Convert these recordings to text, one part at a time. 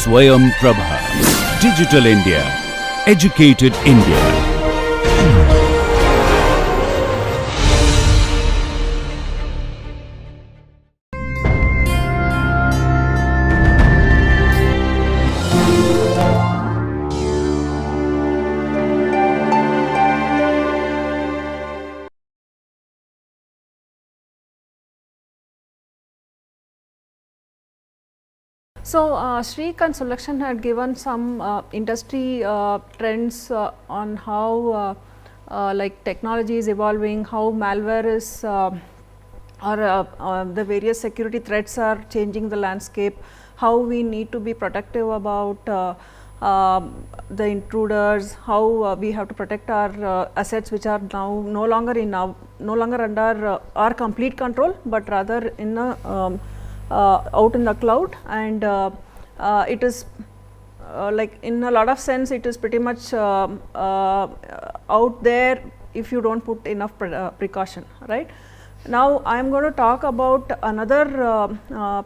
Swayam Prabha. Digital India. Educated India. So, Shreek and Sulakshan had given some industry trends on how like technology is evolving, how malware is or the various security threats are changing the landscape, how we need to be protective about the intruders, how we have to protect our assets which are now no longer under our complete control, but rather in a out in the cloud, and it is like in a lot of sense it is pretty much out there if you don't put enough precaution, right. Now, I am going to talk about another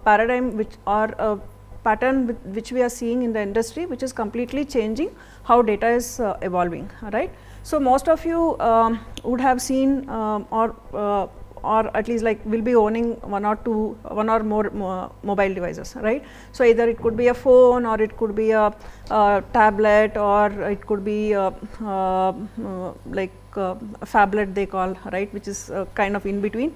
paradigm which or pattern which we are seeing in the industry, which is completely changing how data is evolving, right. So, most of you would have seen or at least like will be owning one or more mobile devices, right. So, either it could be a phone, or it could be a tablet, or it could be like a phablet they call, right, which is kind of in between.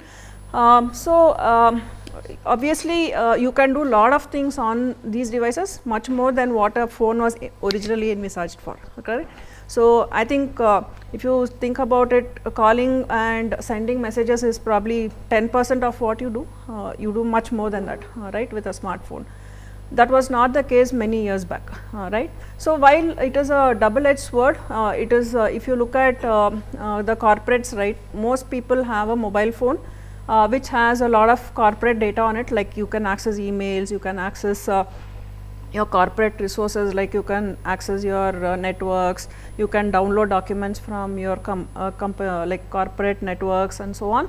Obviously, you can do lot of things on these devices, much more than what a phone was originally envisaged for, okay. So, I think if you think about it, calling and sending messages is probably 10% of what you do. You do much more than that, right, with a smartphone. That was not the case many years back, right. So, while it is a double-edged sword, it is if you look at the corporates, right, most people have a mobile phone which has a lot of corporate data on it, like you can access emails, you can access your corporate resources, like you can access your networks, you can download documents from your like corporate networks and so on.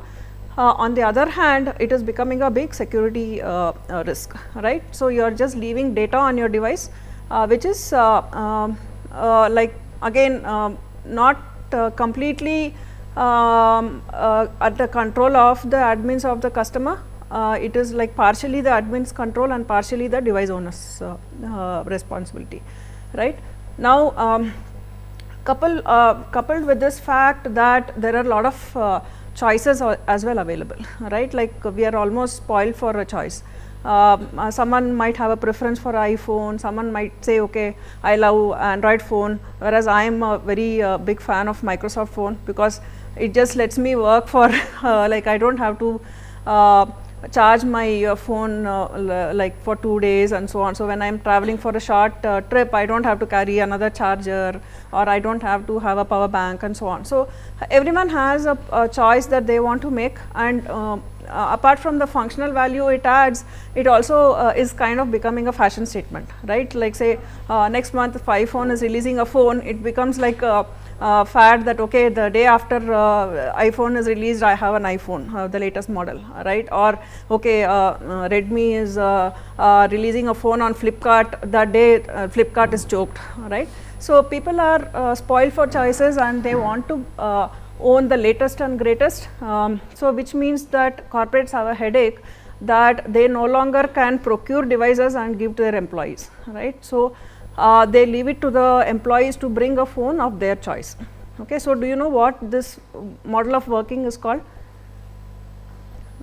On the other hand, it is becoming a big security risk, right. So, you are just leaving data on your device which is like again not completely at the control of the admins of the customer. It is like partially the admin's control and partially the device owner's responsibility, right. Now, coupled with this fact that there are a lot of choices as well available, right, like we are almost spoiled for a choice. Someone might have a preference for iPhone, someone might say okay, I love Android phone, whereas I am a very big fan of Microsoft phone, because it just lets me work for like I do not have to charge my phone like for 2 days and so on. So, when I am traveling for a short trip, I do not have to carry another charger, or I do not have to have a power bank and so on. So, everyone has a choice that they want to make, and apart from the functional value it adds, it also is kind of becoming a fashion statement, right. Like say next month if iPhone is releasing a phone, it becomes like a fad that okay, the day after iPhone is released, I have an iPhone, the latest model, right. Or okay, Redmi is releasing a phone on Flipkart, that day Flipkart is choked, right. So, people are spoiled for choices and they want to own the latest and greatest. So, which means that corporates have a headache that they no longer can procure devices and give to their employees, right. So, they leave it to the employees to bring a phone of their choice, okay. So, do you know what this model of working is called?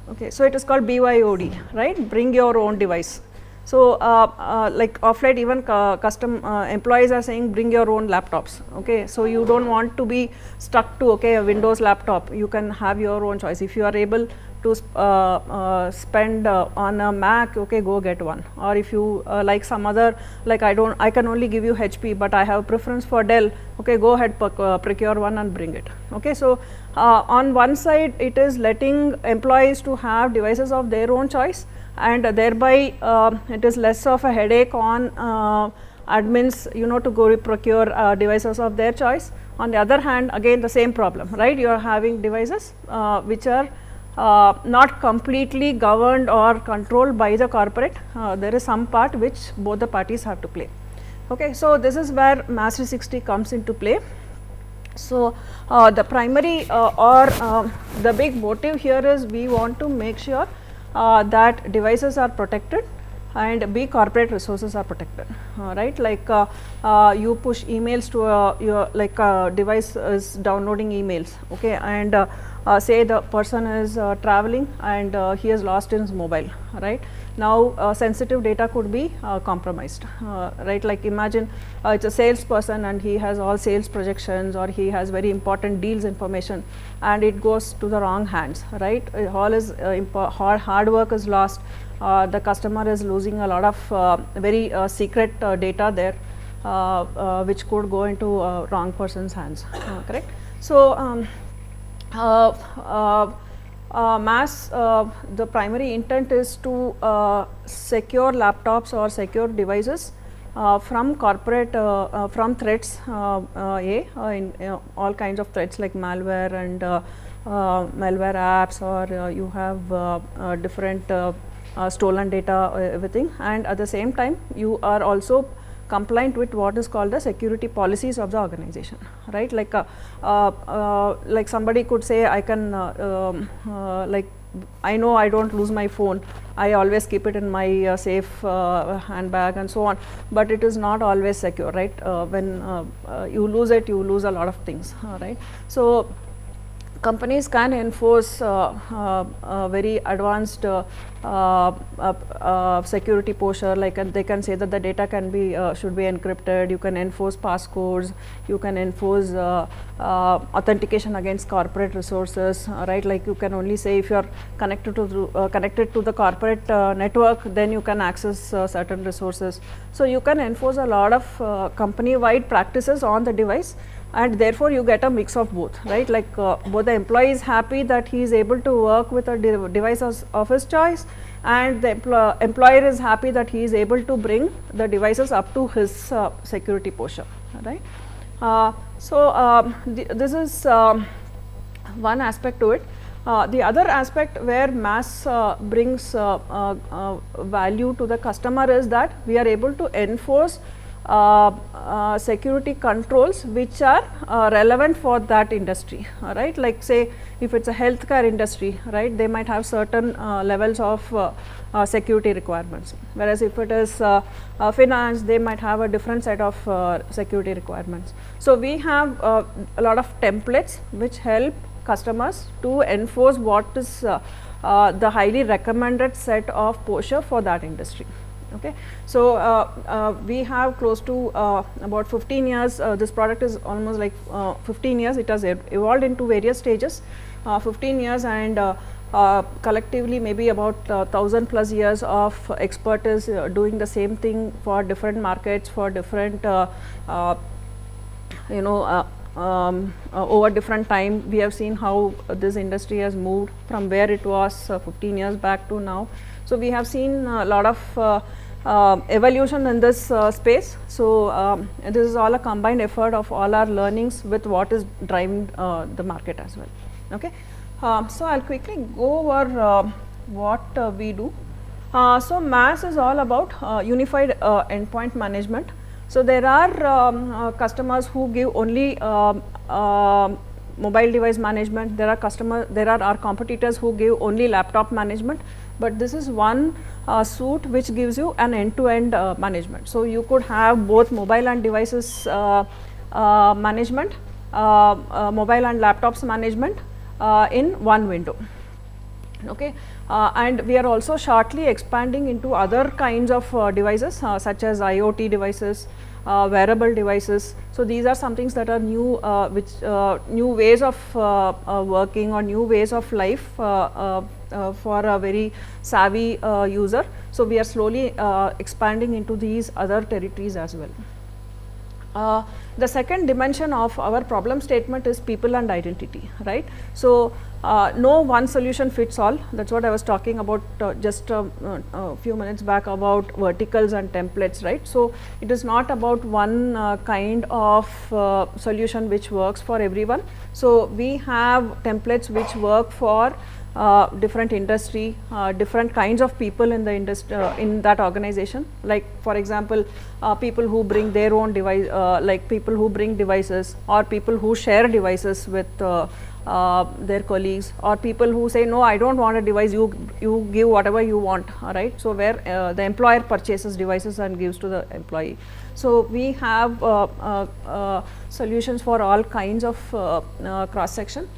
Okay, so it is called BYOD, right, bring your own device. So, like of late even custom employees are saying bring your own laptops, okay. So, you do not want to be stuck to okay a Windows laptop, you can have your own choice. If you are able to spend on a Mac, okay, go get one. Or if you like some other, like I can only give you HP, but I have preference for Dell, okay, go ahead procure one and bring it, okay. So, on one side it is letting employees to have devices of their own choice, and thereby it is less of a headache on admins, you know, to go procure devices of their choice. On the other hand, again the same problem, right, you are having devices which are not completely governed or controlled by the corporate. There is some part which both the parties have to play. Okay, so this is where MaaS360 comes into play. So the primary the big motive here is we want to make sure that devices are protected and corporate resources are protected, right. Like you push emails to your device is downloading emails, okay, and say the person is traveling and he has lost his mobile, right. Now sensitive data could be compromised, right. Like imagine it's a salesperson and he has all sales projections, or he has very important deals information, and it goes to the wrong hands, right. All his hard work is lost. The customer is losing a lot of very secret data there, which could go into wrong person's hands, correct. So MaaS, the primary intent is to secure laptops or secure devices from corporate from threats, in all kinds of threats like malware and malware apps, or you have different stolen data, everything, and at the same time you are also compliant with what is called the security policies of the organization, right. Like somebody could say, I can like I know I don't lose my phone, I always keep it in my safe handbag and so on, but it is not always secure, right. When you lose it, you lose a lot of things, right. So companies can enforce very advanced security posture, like they can say that the data can be should be encrypted. You can enforce passcodes, you can enforce authentication against corporate resources, right. Like you can only say if you are connected to the corporate network, then you can access certain resources. So you can enforce a lot of company wide practices on the device, and therefore you get a mix of both, right. Like both the employee is happy that he is able to work with a device of his choice, and the employer is happy that he is able to bring the devices up to his security posture, right. This is one aspect to it. The other aspect where MaaS brings value to the customer is that we are able to enforce security controls which are relevant for that industry, right. Like say if it's a healthcare industry, right, they might have certain levels of security requirements, whereas if it is finance, they might have a different set of security requirements. So we have a lot of templates which help customers to enforce what is the highly recommended set of posture for that industry. Okay. So we have close to about 15 years, this product is almost like 15 years, it has evolved into various stages, 15 years, and collectively maybe about 1000 plus years of expertise doing the same thing for different markets, for different over different time. We have seen how this industry has moved from where it was 15 years back to now. So we have seen a lot of evolution in this space. So this is all a combined effort of all our learnings with what is driving the market as well. Okay. So I'll quickly go over what we do. So MaaS is all about unified endpoint management. So there are customers who give only mobile device management. There are our competitors who give only laptop management, but this is one suite which gives you an end-to-end management. So you could have both mobile and devices management, mobile and laptops management in one window. Okay. And we are also shortly expanding into other kinds of devices such as IoT devices, wearable devices. So these are some things that are new, which new ways of working or new ways of life for a very savvy user. So we are slowly expanding into these other territories as well. The second dimension of our problem statement is people and identity, right. So no one solution fits all. That's what I was talking about just a few minutes back about verticals and templates, right. So it is not about one kind of solution which works for everyone. So we have templates which work for different industry, different kinds of people in the industry, in that organization. Like for example, people who bring their own device, like people who bring devices, or people who share devices with their colleagues, or people who say no, I don't want a device, you give whatever you want, right. So where the employer purchases devices and gives to the employee. So we have solutions for all kinds of cross section.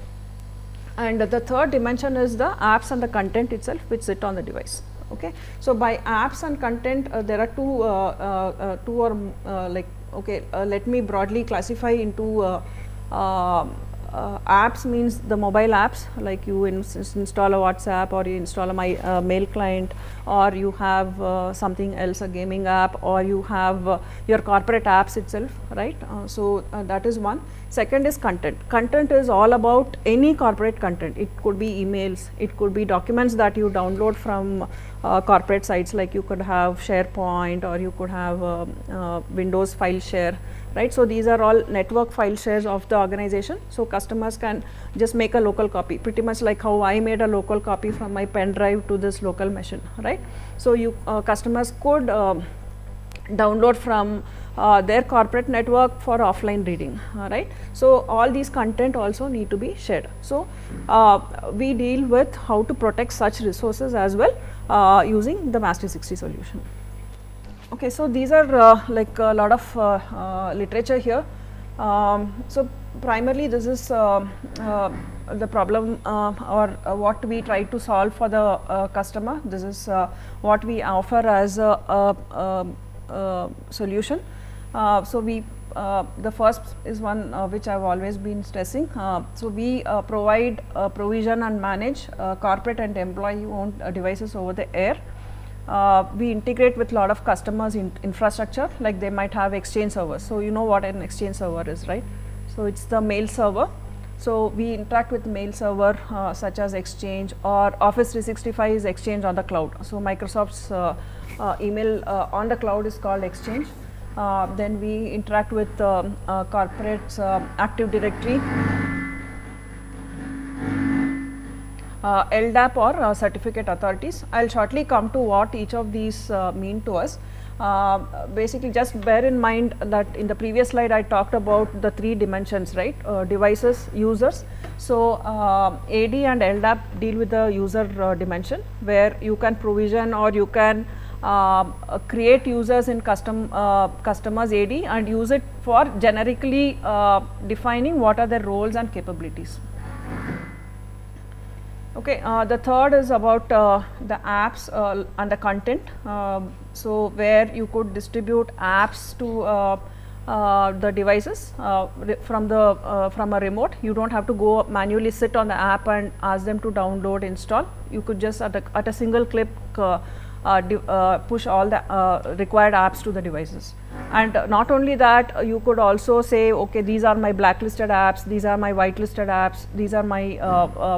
And the third dimension is the apps and the content itself which sit on the device. Okay. So by apps and content, there are two or like, okay, let me broadly classify into apps means the mobile apps, like you install a WhatsApp, or you install a mail client, or you have something else, a gaming app, or you have your corporate apps itself, right. So that is one. Second is content. Content is all about any corporate content. It could be emails, it could be documents that you download from corporate sites, like you could have SharePoint, or you could have Windows file share, right. So these are all network file shares of the organization. So customers can just make a local copy, pretty much like how I made a local copy from my pen drive to this local machine, right. So you customers could download from their corporate network for offline reading, right. So all these content also need to be shared. So we deal with how to protect such resources as well using the MaaS360 solution. Okay, so these are like a lot of literature here. So primarily this is the problem or what we try to solve for the customer. This is what we offer as a solution. So we the first is one which I have always been stressing. So we provide provision and manage corporate and employee owned devices over the air. We integrate with lot of customers in infrastructure, like they might have Exchange servers. So you know what an Exchange server is, right? So it's the mail server. So we interact with mail server such as Exchange, or Office 365 is Exchange on the cloud. So Microsoft's email on the cloud is called Exchange. Then we interact with corporate's Active Directory, LDAP or certificate authorities. I will shortly come to what each of these mean to us. Basically just bear in mind that in the previous slide I talked about the three dimensions, right, devices, users. So AD and LDAP deal with the user dimension, where you can provision or you can create users in customers AD and use it for generically defining what are their roles and capabilities. Okay, the third is about the apps and the content. So where you could distribute apps to the devices from a remote. You don't have to go manually sit on the app and ask them to download, install. You could just at a single click push all the required apps to the devices. And not only that, you could also say, okay, these are my blacklisted apps, these are my whitelisted apps, these are my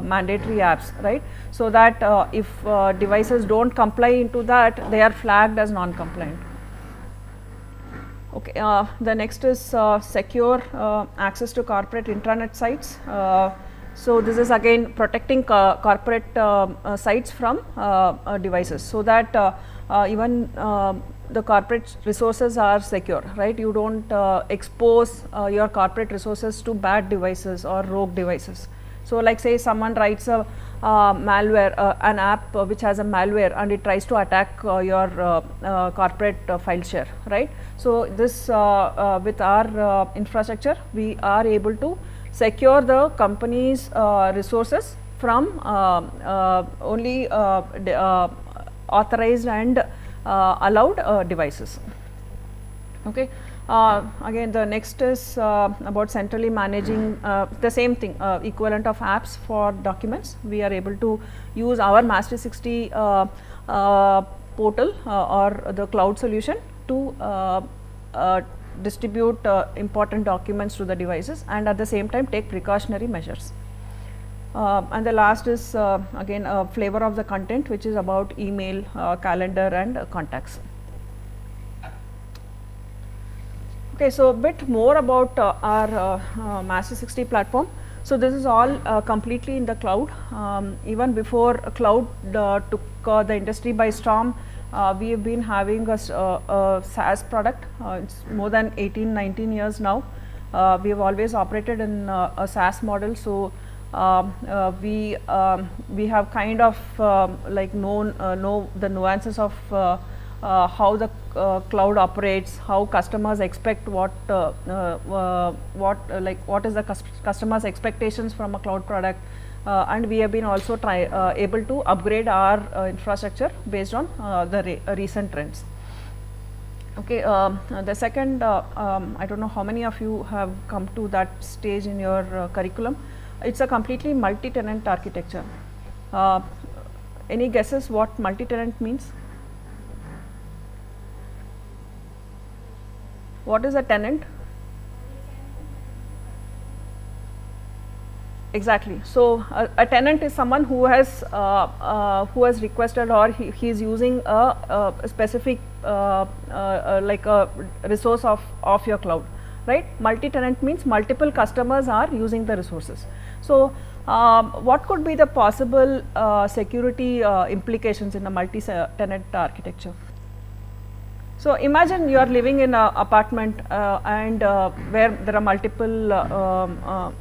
mandatory apps, right. So that if devices don't comply into that, they are flagged as non-compliant. Okay, the next is secure access to corporate intranet sites. So this is again protecting corporate sites from devices, so that even the corporate resources are secure, right. You don't expose your corporate resources to bad devices or rogue devices. So like say someone writes a malware, an app which has a malware, and it tries to attack your corporate file share, right. So this with our infrastructure, we are able to secure the company's resources from only authorized and allowed devices. Okay. Again, the next is about centrally managing the same thing, equivalent of apps for documents. We are able to use our MaaS360 portal or the cloud solution to distribute important documents to the devices, and at the same time take precautionary measures. And the last is again a flavor of the content, which is about email, calendar and contacts. Okay, so a bit more about our MaaS360 platform. So this is all completely in the cloud. Even before cloud took the industry by storm, we have been having a SaaS product. It's more than 18-19 years now. We have always operated in a SaaS model. So we have kind of like know the nuances of how the cloud operates, how customers expect what is the customers' expectations from a cloud product, and we have been also able to upgrade our infrastructure based on the recent trends. Okay, the second, I don't know how many of you have come to that stage in your curriculum. It's a completely multi-tenant architecture. Any guesses what multi-tenant means? What is a tenant? Exactly. So a tenant is someone who has requested, or he is using a specific like a resource of your cloud, right? Multi-tenant means multiple customers are using the resources. So what could be the possible security implications in a multi-tenant architecture? So imagine you are living in an apartment and where there are multiple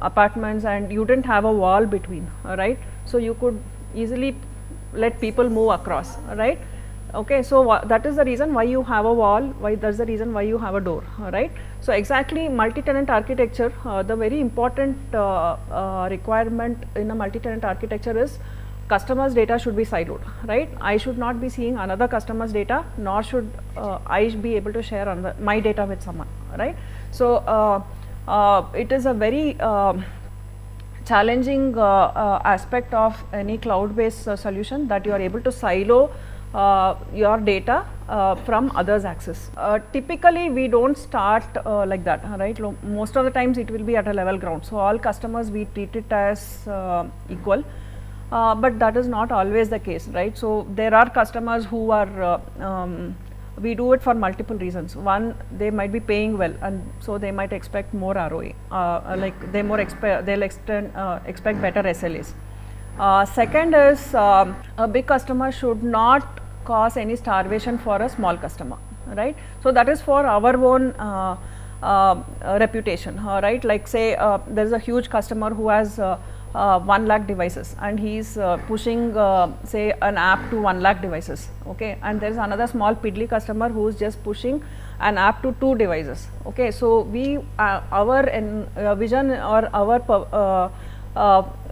apartments, and you didn't have a wall between, right? So you could easily let people move across, right? Okay, so that is the reason why you have a wall, that's the reason why you have a door, right? So exactly, multi-tenant architecture, the very important requirement in a multi-tenant architecture is customers' data should be siloed, right? I should not be seeing another customer's data, nor should I be able to share my data with someone, right? So it is a very challenging aspect of any cloud-based solution, that you are able to silo your data from others' access. Typically, we don't start like that, right? Most of the times it will be at a level ground. So all customers, we treat it as equal. But that is not always the case, right? So there are customers who are, we do it for multiple reasons. One, they might be paying well, and so they might expect more ROI, like they'll expect better SLAs. Second is, a big customer should not cause any starvation for a small customer, right? So that is for our own reputation, right? Like say there is a huge customer who has 1 lakh devices, and he is pushing say an app to 1 lakh devices, okay, and there is another small piddly customer who is just pushing an app to 2 devices, okay. So we our vision or our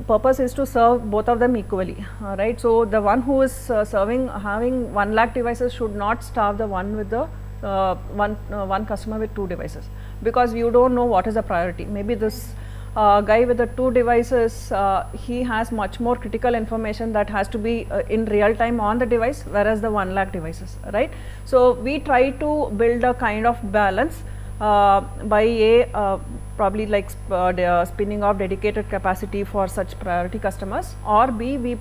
purpose is to serve both of them equally, right? So the one who is having 1 lakh devices should not starve the one with the one customer with 2 devices, because you don't know what is the priority. Maybe this guy with the 2 devices, he has much more critical information that has to be in real time on the device, whereas the 1 lakh devices, right? So we try to build a kind of balance by probably like spinning off dedicated capacity for such priority customers, or B, we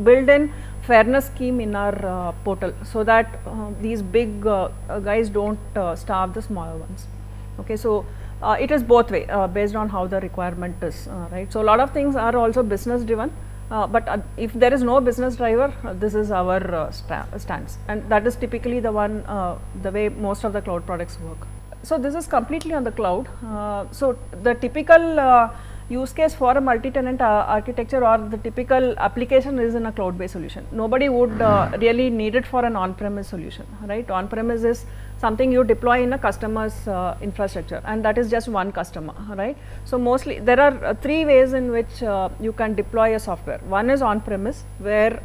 build in fairness scheme in our portal, so that these big guys don't starve the smaller ones, okay. So it is both way based on how the requirement is, right. So a lot of things are also business driven, but if there is no business driver, this is our stance, and that is typically the one the way most of the cloud products work. So this is completely on the cloud. So the typical use case for a multi-tenant architecture, or the typical application, is in a cloud-based solution. Nobody would really need it for an on-premise solution, right? On-premise is something you deploy in a customer's infrastructure, and that is just one customer, right? So mostly there are 3 ways in which you can deploy a software. One is on-premise, where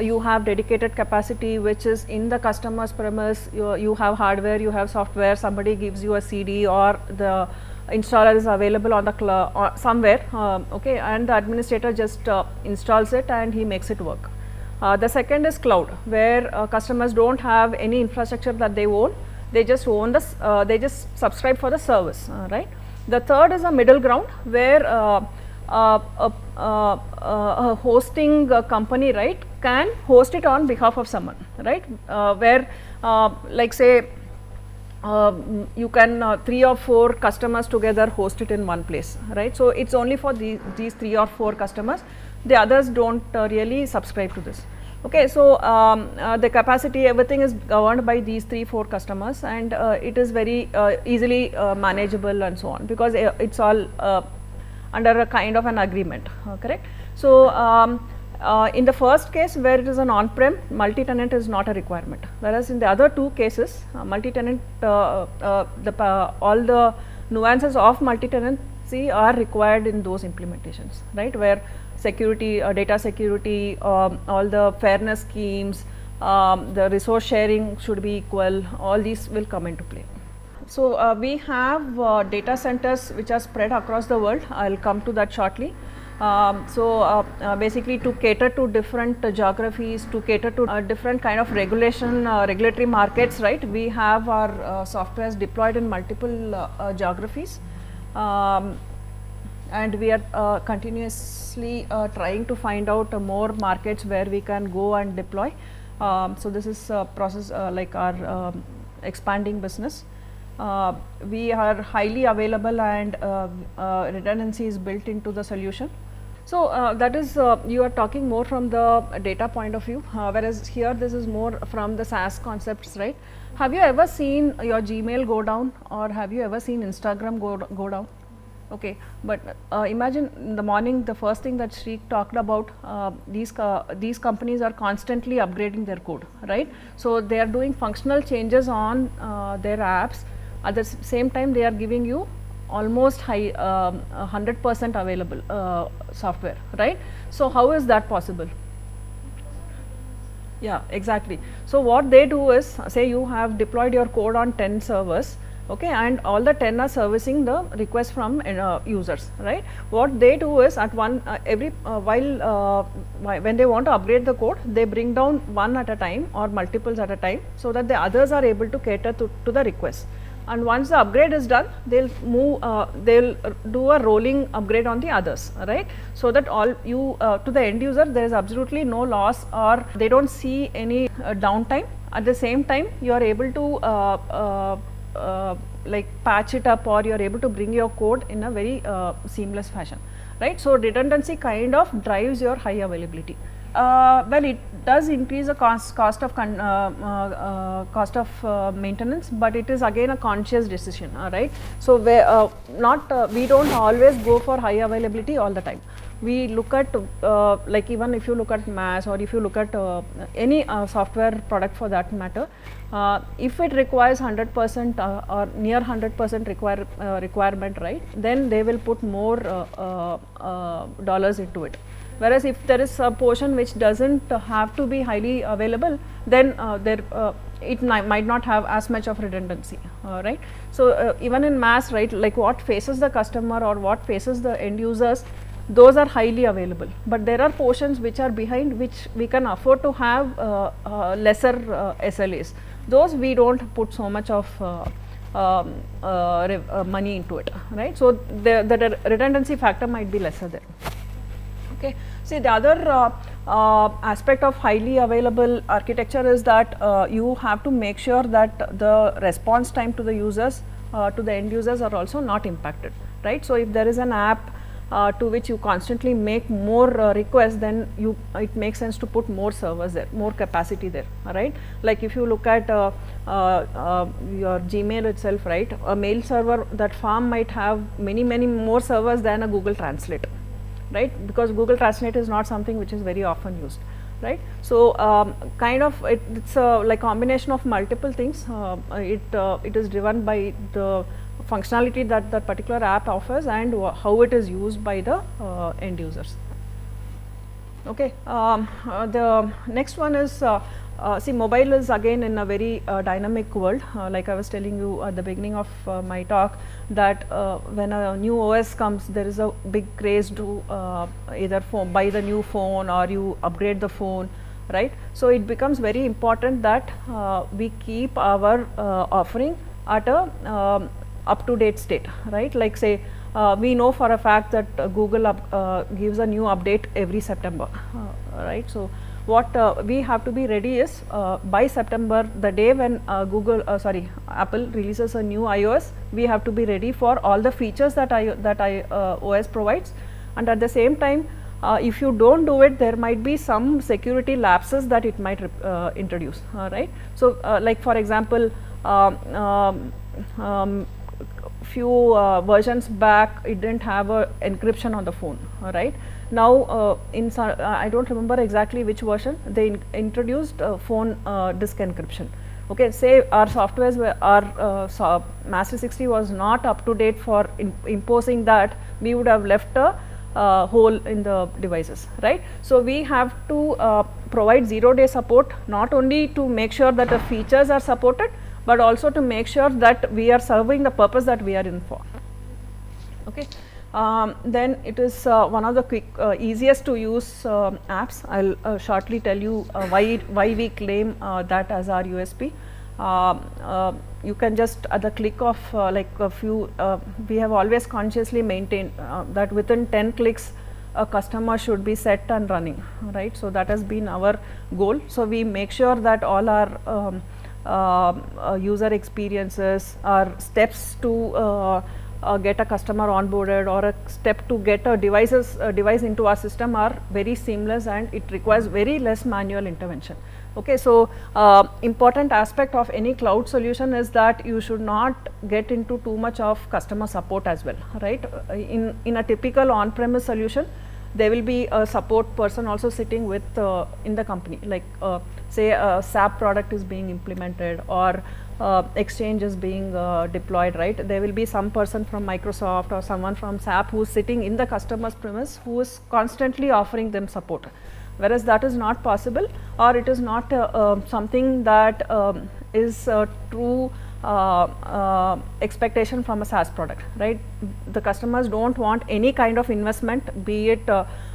you have dedicated capacity which is in the customer's premise. You have hardware, you have software, somebody gives you a CD, or the installer is available on the cloud or somewhere, okay, and the administrator just installs it and he makes it work. The second is cloud, where customers don't have any infrastructure that they own, they just own this, they just subscribe for the service, right. The third is a middle ground, where a hosting company, right, can host it on behalf of someone, right, where like say you can 3 or 4 customers together host it in one place, right. So, it is only for these 3 or 4 customers, the others do not really subscribe to this. Okay, so the capacity, everything is governed by these 3-4 customers, and it is very easily manageable and so on, because it is all under a kind of an agreement, correct. So, in the first case where it is an on-prem, multi-tenant is not a requirement, whereas in the other 2 cases multi-tenant, all the nuances of multi-tenancy are required in those implementations, right, where security, data security, all the fairness schemes, the resource sharing should be equal, all these will come into play. So, we have data centers which are spread across the world, I will come to that shortly. Basically to cater to different geographies, to cater to different kind of regulatory markets, right, we have our softwares deployed in multiple geographies. And we are continuously trying to find out more markets where we can go and deploy. So, this is a process like our expanding business. We are highly available, and redundancy is built into the solution. So, that is you are talking more from the data point of view, whereas here this is more from the SaaS concepts, right. Have you ever seen your Gmail go down, or have you ever seen Instagram go down? Okay, but imagine in the morning, the first thing that Sri talked about, these companies are constantly upgrading their code, right. So, they are doing functional changes on their apps, at the same time they are giving you almost 100% available software, right. So, how is that possible? Yeah, exactly. So, what they do is, say you have deployed your code on 10 servers, okay, and all the 10 are servicing the request from users, right. What they do is, at one when they want to upgrade the code, they bring down one at a time or multiples at a time, so that the others are able to cater to the request. And once the upgrade is done, they'll move, they'll do a rolling upgrade on the others, right. So, that all you to the end user, there is absolutely no loss, or they don't see any downtime. At the same time, you are able to like patch it up, or you are able to bring your code in a very seamless fashion, right. So, redundancy kind of drives your high availability. Well, it does increase the cost of maintenance, but it is again a conscious decision, right. So, we don't always go for high availability all the time. We look at like, even if you look at MaaS, or if you look at any software product for that matter, if it requires 100% or near 100% requirement, right, then they will put more dollars into it. Whereas, if there is a portion which does not have to be highly available, then it might not have as much of redundancy, right. So, even in MaaS, right, like what faces the customer or what faces the end users, those are highly available, but there are portions which are behind, which we can afford to have lesser SLAs. Those we do not put so much of money into it, right. So, the redundancy factor might be lesser there. Okay. See, the other aspect of highly available architecture is that you have to make sure that the response time to the users, to the end users, are also not impacted, right. So, if there is an app to which you constantly make more requests, then it makes sense to put more servers there, more capacity there, right. Like, if you look at your Gmail itself, right, a mail server, that farm might have many more servers than a Google Translate, right, because Google Translate is not something which is very often used, right. So, kind of it's a like combination of multiple things. It is driven by the functionality that that particular app offers, and how it is used by the end users. Okay. The next one is, see, mobile is again in a very dynamic world. Like I was telling you at the beginning of my talk, that when a new OS comes, there is a big craze to either buy the new phone, or you upgrade the phone, right. So, it becomes very important that we keep our offering at a up-to-date state, right. Like, say, we know for a fact that Google gives a new update every September, right. So, what we have to be ready is by September, the day when Apple releases a new iOS, we have to be ready for all the features that OS provides, and at the same time, if you don't do it, there might be some security lapses that it might introduce, right. So, like for example, few versions back, it didn't have a encryption on the phone, right. Now, I don't remember exactly which version, they introduced phone disk encryption. Okay, say our softwares were, our MaaS360 was not up to date for imposing that, we would have left a hole in the devices, right. So, we have to provide 0-day support, not only to make sure that the features are supported, but also to make sure that we are serving the purpose that we are in for. Okay. Then it is one of the easiest to use apps. I'll shortly tell you why we claim that as our USP. You can just at the click of like a few, we have always consciously maintained that within 10 clicks a customer should be set and running, right. So, that has been our goal. So, we make sure that all our user experiences, our steps to get a customer onboarded or a step to get a device into our system are very seamless, and it requires very less manual intervention. Okay, so important aspect of any cloud solution is that you should not get into too much of customer support as well, right. In a typical on-premise solution, there will be a support person also sitting with in the company, like say a SAP product is being implemented or Exchange is being deployed, right. There will be some person from Microsoft or someone from SAP who is sitting in the customer's premise, who is constantly offering them support, whereas that is not possible, or it is not something that is true expectation from a SaaS product, right. The customers don't want any kind of investment, be it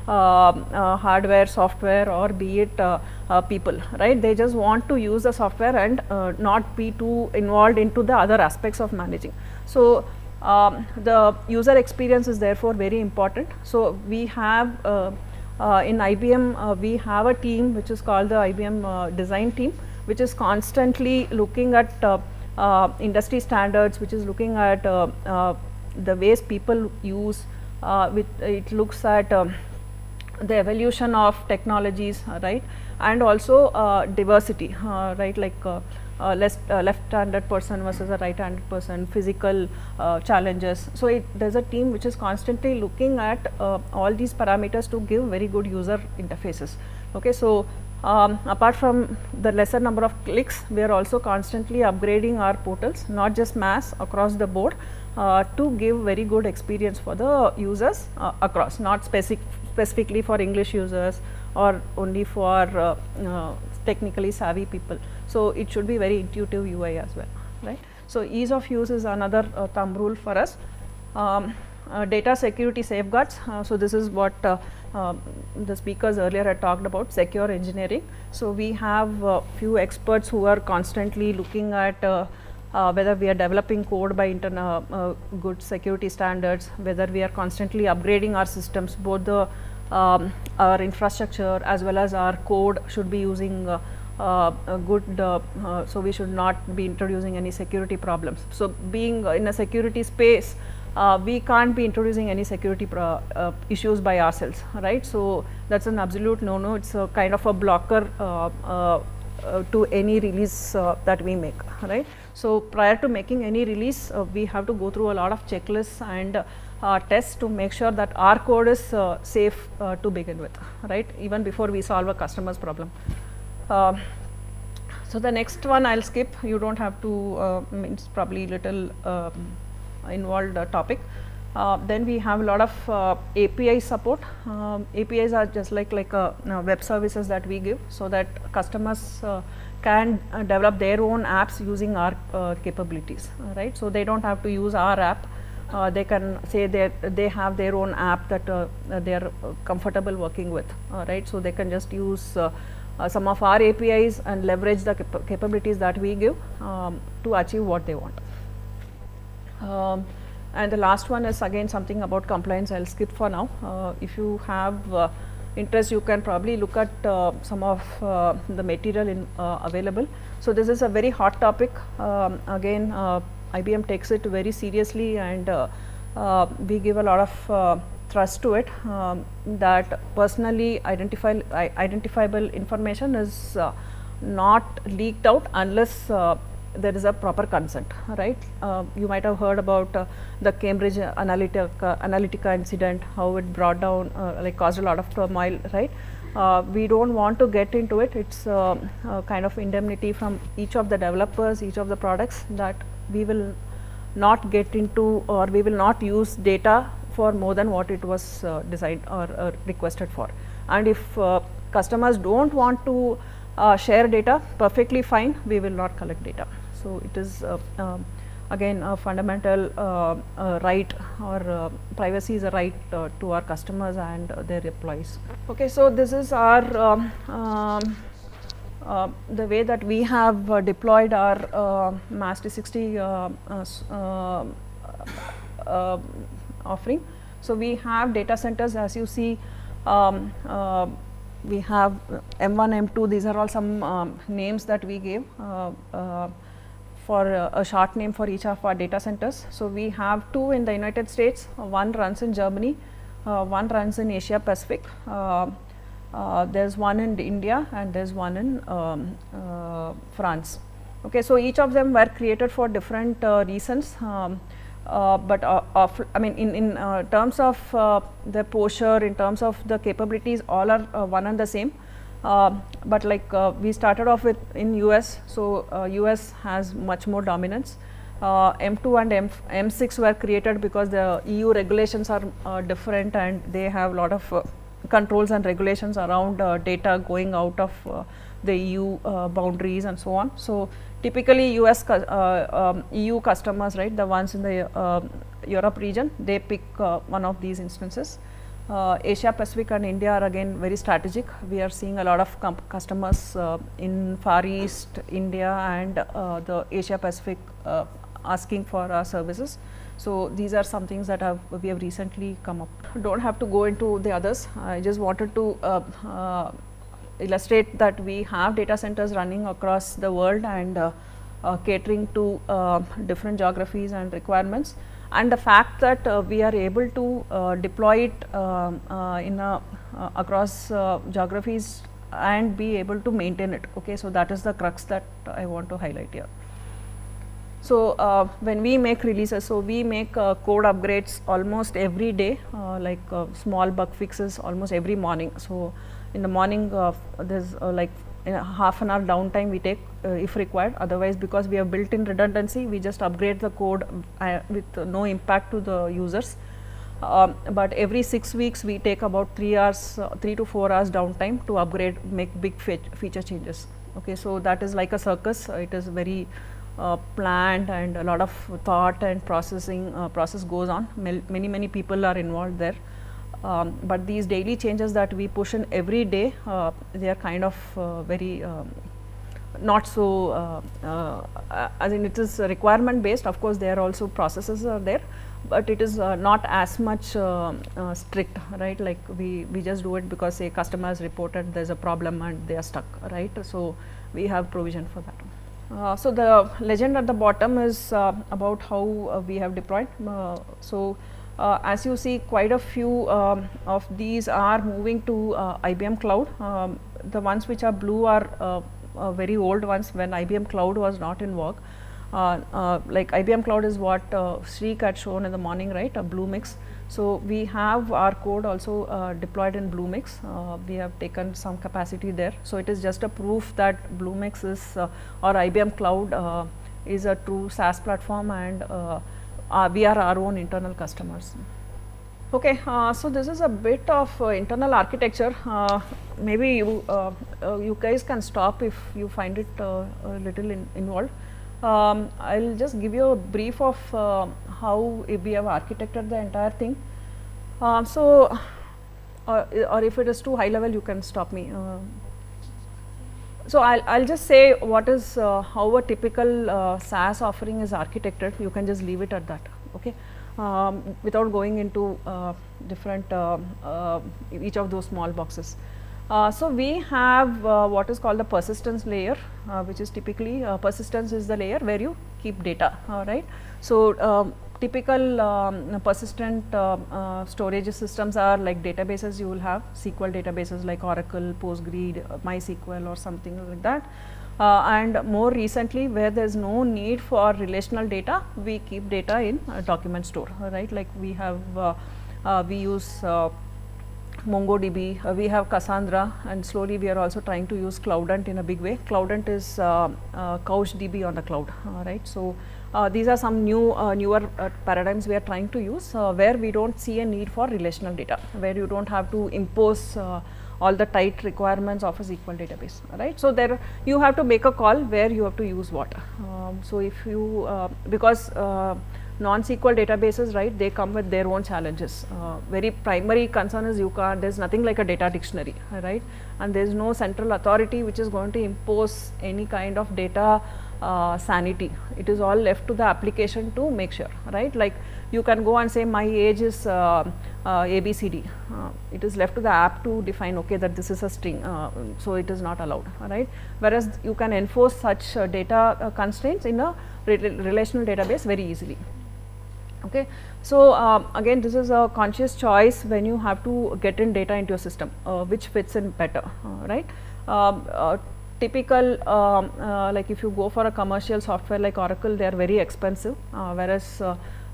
hardware, software, or be it people, right. They just want to use the software and not be too involved into the other aspects of managing. So, the user experience is therefore very important. So, we have in IBM we have a team which is called the IBM design team, which is constantly looking at industry standards, which is looking at the ways people use, it looks at the evolution of technologies, right, and also diversity, right, like left-handed person versus a right-handed person, physical challenges. So, there is a team which is constantly looking at all these parameters to give very good user interfaces. Okay, so, apart from the lesser number of clicks, we are also constantly upgrading our portals, not just MaaS, across the board, to give very good experience for the users across, not specifically for English users or only for technically savvy people. So, it should be very intuitive UI as well, right. So, ease of use is another thumb rule for us. Data security safeguards. So, this is what the speakers earlier had talked about, secure engineering. So, we have few experts who are constantly looking at whether we are developing code by good security standards, whether we are constantly upgrading our systems, both the our infrastructure as well as our code should be using a good, so we should not be introducing any security problems. So, being in a security space, we can't be introducing any security issues by ourselves, right. So, that is an absolute no-no, it is a kind of a blocker to any release that we make, right. So, prior to making any release, we have to go through a lot of checklists and tests to make sure that our code is safe to begin with, right, even before we solve a customer's problem. So, the next one I will skip, you do not have to, it's probably little involved topic. Then we have a lot of API support. APIs are just like web services that we give, so that customers can develop their own apps using our capabilities, right. So, they do not have to use our app, they can say they have their own app that they are comfortable working with, right. So, they can just use some of our APIs and leverage the capabilities that we give to achieve what they want. And the last one is again something about compliance, I will skip for now. If you have interest, you can probably look at some of the material available. So this is a very hot topic. Again, IBM takes it very seriously, and we give a lot of thrust to it. That personally identifiable information is not leaked out unless there is a proper consent, right? You might have heard about the Cambridge Analytica incident, how it brought down, like caused a lot of turmoil, right? We don't want to get into it. It's kind of indemnity from each of the developers, each of the products, that we will not get into, or we will not use data for more than what it was designed or requested for. And if customers don't want to share data, perfectly fine, we will not collect data. So it is again a fundamental right, or privacy is a right to our customers and their employees. Okay, so this is our the way that we have deployed our MaaS360 offering. So we have data centers, as you see. We have M1, M2, these are all some names that we gave for a short name for each of our data centers. So we have 2 in the United States, one runs in Germany, one runs in Asia Pacific, there's one in India, and there's one in France. Okay, so each of them were created for different reasons. But I mean, in terms of the posture, in terms of the capabilities, all are one and the same. But like we started off with in US, so US has much more dominance. M2 and M6 were created because the EU regulations are different, and they have a lot of controls and regulations around data going out of the EU boundaries and so on. So typically EU customers, right, the ones in the Europe region, they pick one of these instances. Asia Pacific and India are again very strategic. We are seeing a lot of customers in Far East, India, and the Asia Pacific asking for our services. So these are some things that we have recently come up. Don't have to go into the others. I just wanted to illustrate that we have data centers running across the world and catering to different geographies and requirements, and the fact that we are able to deploy it across geographies and be able to maintain it. Okay, so that is the crux that I want to highlight here. So when we make releases, so we make code upgrades almost every day, like small bug fixes almost every morning. So in the morning, there's like in a half an hour downtime we take if required. Otherwise, because we have built-in redundancy, we just upgrade the code with no impact to the users. But every 6 weeks, we take about 3 to 4 hours downtime to upgrade, make big feature changes. Okay, so that is like a circus. It is very planned, and a lot of thought and process goes on. Many people are involved there. But these daily changes that we push in every day, they are kind of very not so, as in it is requirement based. Of course, there are also processes are there, but it is not as much strict, right? Like we just do it because say customer has reported there's a problem and they are stuck, right? So we have provision for that. So the legend at the bottom is about how we have deployed. As you see, quite a few of these are moving to IBM Cloud. The ones which are blue are very old ones when IBM Cloud was not in vogue. Like IBM Cloud is what Sri had shown in the morning, right? A Blue Mix. So we have our code also deployed in Blue Mix. We have taken some capacity there. So it is just a proof that Blue Mix is or IBM Cloud is a true SaaS platform, and we are our own internal customers. Okay, so this is a bit of internal architecture. Maybe you guys can stop if you find it a little involved. I'll just give you a brief of how we have architected the entire thing. Or if it is too high level, you can stop me. So I'll just say what is how a typical SaaS offering is architected. You can just leave it at that. Okay. without going into different each of those small boxes. So we have what is called the persistence layer, which is typically persistence is the layer where you keep data, right. So typical persistent storage systems are like databases. You will have SQL databases like Oracle, Postgre, MySQL or something like that. And more recently, where there is no need for relational data, we keep data in a document store, right. Like we have we use MongoDB, we have Cassandra, and slowly we are also trying to use Cloudant in a big way. Cloudant is CouchDB on the cloud, right. So these are some newer paradigms we are trying to use, where we don't see a need for relational data, where you don't have to impose all the tight requirements of a SQL database, right. So there you have to make a call where you have to use what. So if you because non-SQL databases, right, they come with their own challenges. Very primary concern is there's nothing like a data dictionary, right, and there's no central authority which is going to impose any kind of data sanity. It is all left to the application to make sure, right. Like you can go and say my age is ABCD. It is left to the app to define, okay, that this is a string, so it is not allowed, right. Whereas you can enforce such data constraints in a relational database very easily. Okay. So again, this is a conscious choice when you have to get in data into your system, which fits in better, right. Typical like if you go for a commercial software like Oracle, they are very expensive, whereas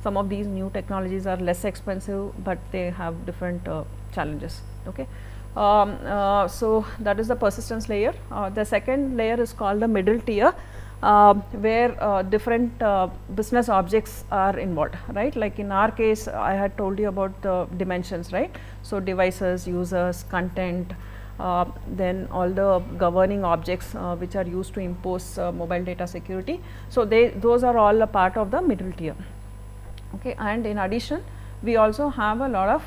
some of these new technologies are less expensive, but they have different challenges. Okay. So that is the persistence layer. The second layer is called the middle tier, where different business objects are involved, right. Like in our case, I had told you about the dimensions, right. So devices, users, content, then all the governing objects which are used to impose mobile data security. So those are all a part of the middle tier. Okay. And in addition, we also have a lot of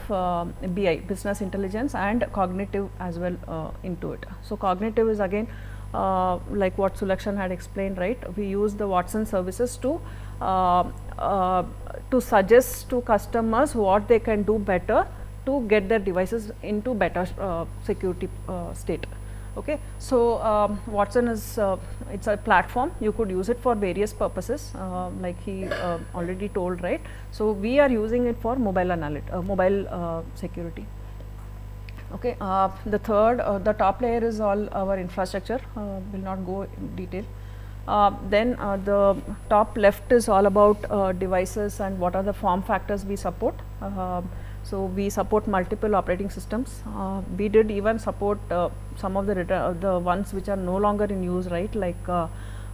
BI, business intelligence, and cognitive as well into it. So cognitive is again like what Sulakshan had explained, right. We use the Watson services to suggest to customers what they can do better to get their devices into better security state. Okay. So Watson is it's a platform, you could use it for various purposes, like he already told, right. So we are using it for mobile security. Okay. The third, the top layer is all our infrastructure, will not go in detail. Then the top left is all about devices and what are the form factors we support. So we support multiple operating systems. We did even support some of the ones which are no longer in use, right, like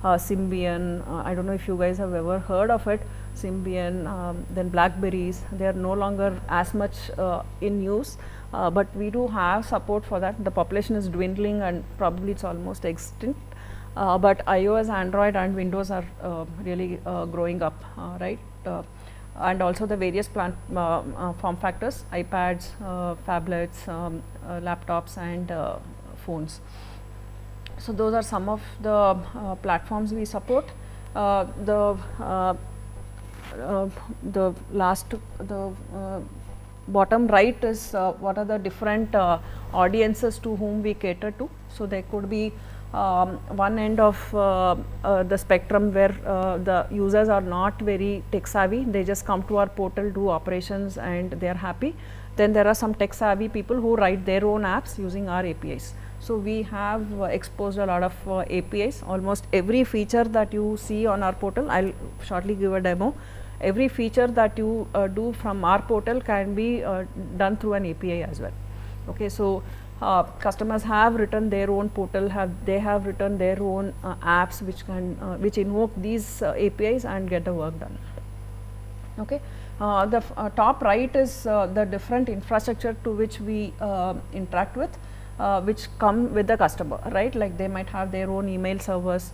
Symbian. I don't know if you guys have ever heard of it. Symbian, then Blackberries, they are no longer as much in use, but we do have support for that. The population is dwindling and probably it's almost extinct, but iOS, Android and Windows are really growing up, right. And also the various form factors, iPads, phablets, laptops and phones. So those are some of the platforms we support. The bottom right is what are the different audiences to whom we cater to. So there could be one end of the spectrum where the users are not very tech savvy, they just come to our portal, do operations and they are happy. Then there are some tech savvy people who write their own apps using our APIs. So we have exposed a lot of APIs. Almost every feature that you see on our portal, I'll shortly give a demo. Every feature that you do from our portal can be done through an API as well. Okay. So customers have written their own portal, they have written their own apps which invoke these APIs and get the work done. Okay. The top right is the different infrastructure to which we interact with, which come with the customer, right. Like they might have their own email servers,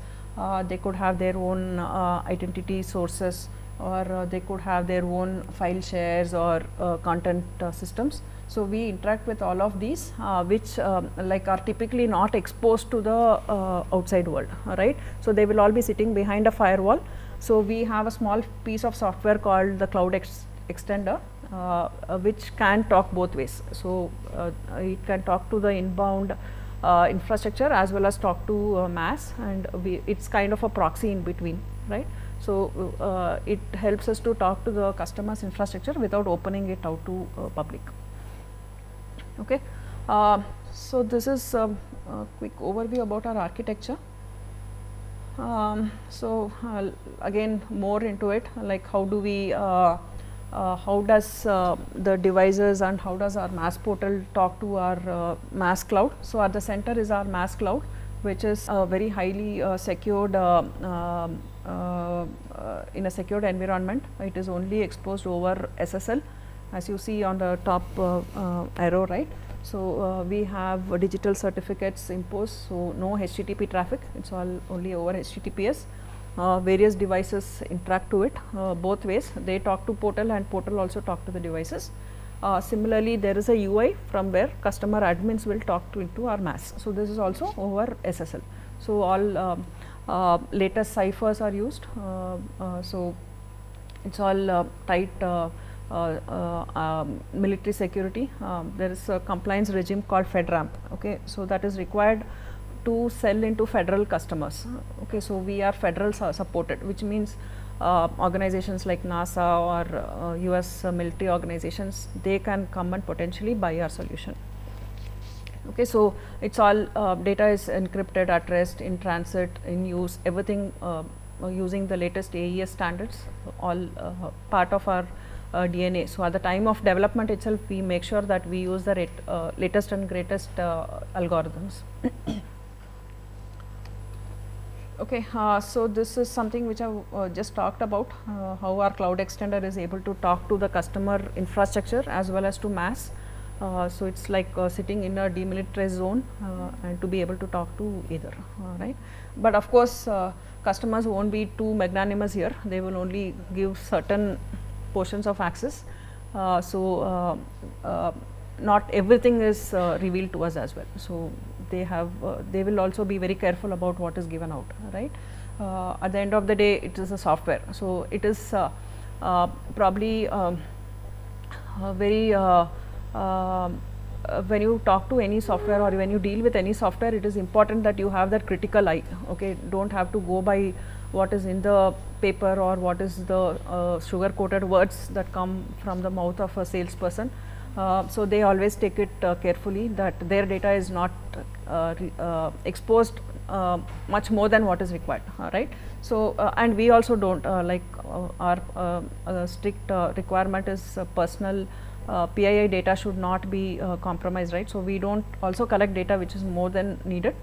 they could have their own identity sources, or they could have their own file shares or content systems. So we interact with all of these, which like are typically not exposed to the outside world, right. So they will all be sitting behind a firewall. So we have a small piece of software called the Cloud extender which can talk both ways. So, it can talk to the inbound infrastructure as well as talk to MaaS, and it's kind of a proxy in between, right. So, it helps us to talk to the customer's infrastructure without opening it out to public. Okay. So, this is a quick overview about our architecture. So, again more into it, like how do we how does the devices and how does our MaaS portal talk to our MaaS cloud. So, at the center is our MaaS cloud, which is very highly secured in a secured environment. It is only exposed over SSL, as you see on the top arrow, right. So, we have digital certificates imposed, so no HTTP traffic, it is all only over HTTPS. Various devices interact to it both ways, they talk to portal and portal also talk to the devices. Similarly, there is a UI from where customer admins will talk to into our MaaS. So, this is also over SSL. So, all latest ciphers are used. So, it is all tight military security. There is a compliance regime called FedRAMP. Okay. So, that is required to sell into federal customers. Okay. So, we are federal supported, which means organizations like NASA or US military organizations, they can come and potentially buy our solution. Okay. So, it is all data is encrypted at rest, in transit, in use, everything using the latest AES standards, all part of our DNA. So, at the time of development itself, we make sure that we use the latest and greatest algorithms. Okay, so this is something which I have just talked about, how our cloud extender is able to talk to the customer infrastructure as well as to MaaS. So, it is like sitting in a demilitarized zone and to be able to talk to either, right. But of course, customers won't be too magnanimous here, they will only give certain portions of access. So, not everything is revealed to us as well. So, they will also be very careful about what is given out, right. At the end of the day, it is a software. So, it is probably very when you talk to any software or when you deal with any software, it is important that you have that critical eye. Okay, don't have to go by what is in the paper or what is the sugar coated words that come from the mouth of a salesperson. So, they always take it carefully that their data is not exposed much more than what is required, right. So, and we also do not like our strict requirement is personal PII data should not be compromised, right. So, we do not also collect data which is more than needed.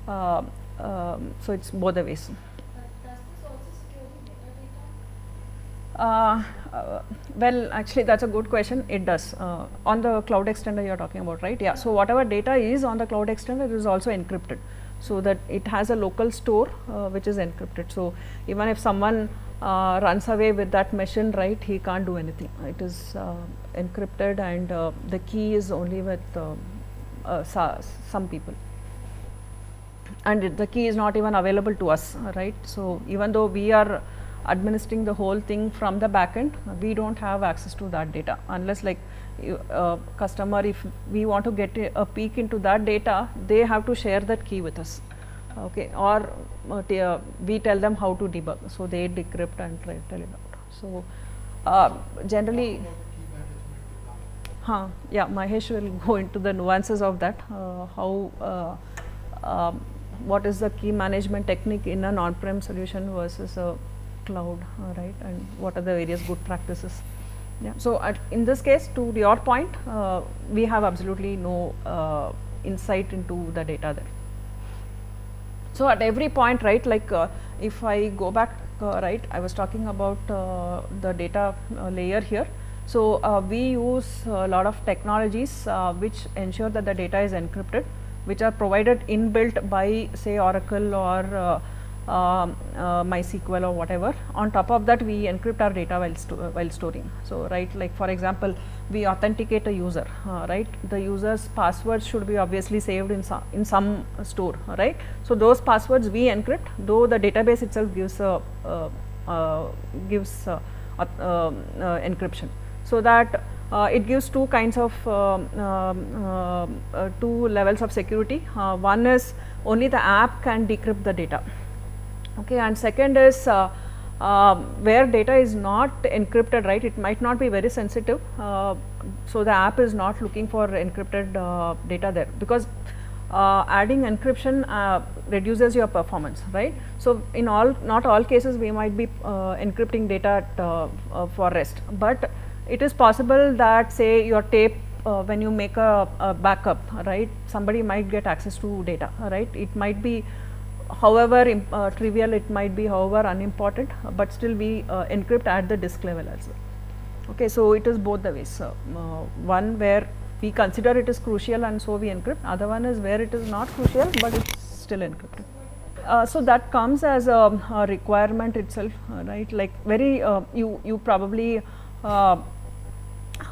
So, it is both the ways. Well, actually that is a good question. It does on the cloud extender you are talking about, right? Yeah. So, whatever data is on the cloud extender is also encrypted, so that it has a local store which is encrypted. So, even if someone runs away with that machine, right, he can't do anything. It is encrypted and the key is only with some people, and the key is not even available to us, right. So, even though we are administering the whole thing from the back end, we do not have access to that data unless like customer, if we want to get a peek into that data, they have to share that key with us, okay, or we tell them how to debug. So, they decrypt and tell it out. So, generally yeah, Mahesh will go into the nuances of that, how what is the key management technique in an on-prem solution versus a cloud, right, and what are the various good practices. Yeah. So, in this case, to your point, we have absolutely no insight into the data there. So, at every point, right, like if I go back, right, I was talking about the data layer here. So, we use a lot of technologies which ensure that the data is encrypted, which are provided inbuilt by say Oracle or MySQL or whatever. On top of that, we encrypt our data while storing. So, right, like for example, we authenticate a user, right, the user's passwords should be obviously saved in some store, right. So, those passwords we encrypt, though the database itself gives encryption. so that it gives two kinds of two levels of security. One is only the app can decrypt the data, okay, and second is where data is not encrypted, right, it might not be very sensitive, so the app is not looking for encrypted data there, because adding encryption reduces your performance, right. So in not all cases we might be encrypting data for rest, but it is possible that say your tape, when you make a backup, right, somebody might get access to data, right, it might be however trivial, it might be however unimportant, but still we encrypt at the disk level as well. Okay, so it is both the ways. One where we consider it is crucial and so we encrypt, other one is where it is not crucial but it's still encrypted. So that comes as a requirement itself, right, like very you probably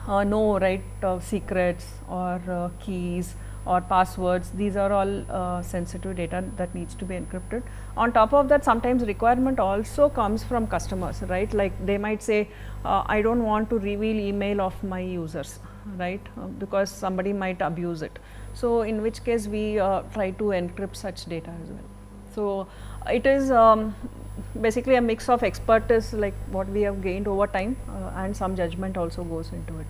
know, right, secrets or keys or passwords, these are all sensitive data that needs to be encrypted. On top of that, sometimes requirement also comes from customers, right, like they might say I don't want to reveal email of my users, right, because somebody might abuse it. So in which case we try to encrypt such data as well. So it is basically a mix of expertise, like what we have gained over time, and some judgment also goes into it.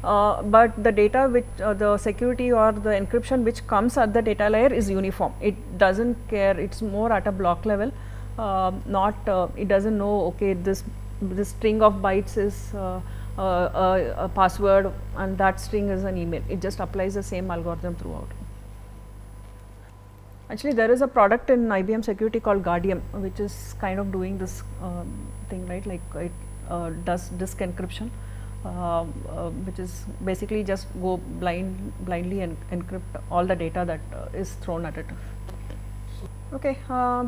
But the data which the security or the encryption which comes at the data layer is uniform. It doesn't care, it's more at a block level, not it doesn't know, okay, this string of bytes is a password and that string is an email. It just applies the same algorithm throughout. Actually, there is a product in IBM security called Guardian, which is kind of doing this thing, right, like it does disk encryption. Which is basically just go blindly and encrypt all the data that is thrown at it. Okay,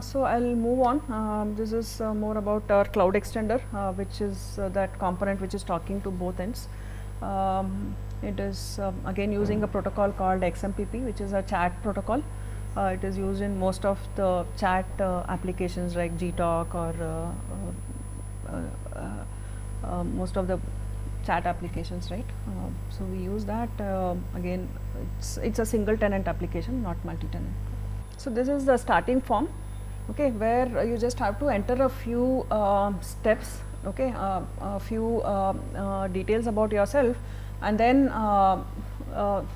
so I'll move on. This is more about our cloud extender, which is that component which is talking to both ends. It is again using a protocol called XMPP, which is a chat protocol. It is used in most of the chat applications like Gtalk or most of the chat applications, right. So we use that, again it's a single tenant application, not multi-tenant. So this is the starting form, okay, where you just have to enter a few steps, okay, a few details about yourself, and then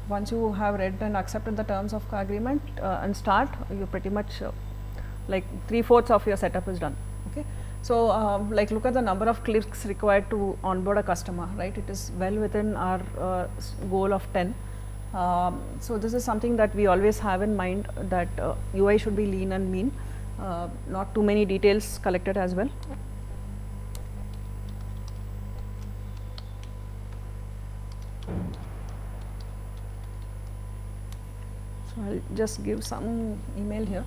once you have read and accepted the terms of agreement and start, you pretty much like 3/4 of your setup is done, okay. So like look at the number of clicks required to onboard a customer, right, it is well within our goal of 10. So this is something that we always have in mind, that UI should be lean and mean, not too many details collected as well. So I'll just give some email here.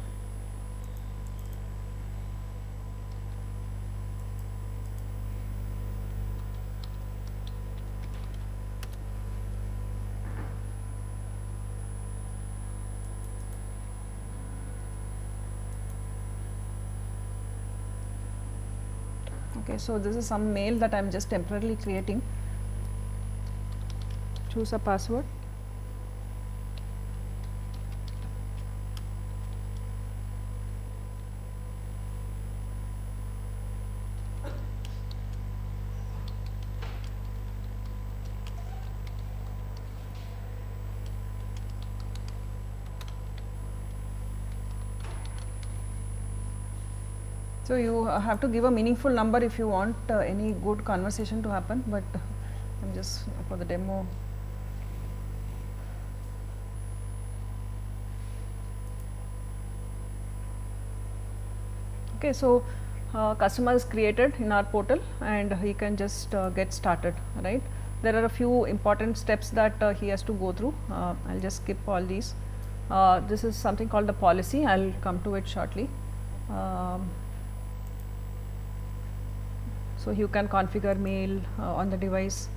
Okay, so this is some mail that I am just temporarily creating. Choose a password. So you have to give a meaningful number if you want any good conversation to happen, but I'm just for the demo. Okay, so customer is created in our portal and he can just get started, right. There are a few important steps that he has to go through. I'll just skip all these. This is something called the policy. I'll come to it shortly. So you can configure mail on the device.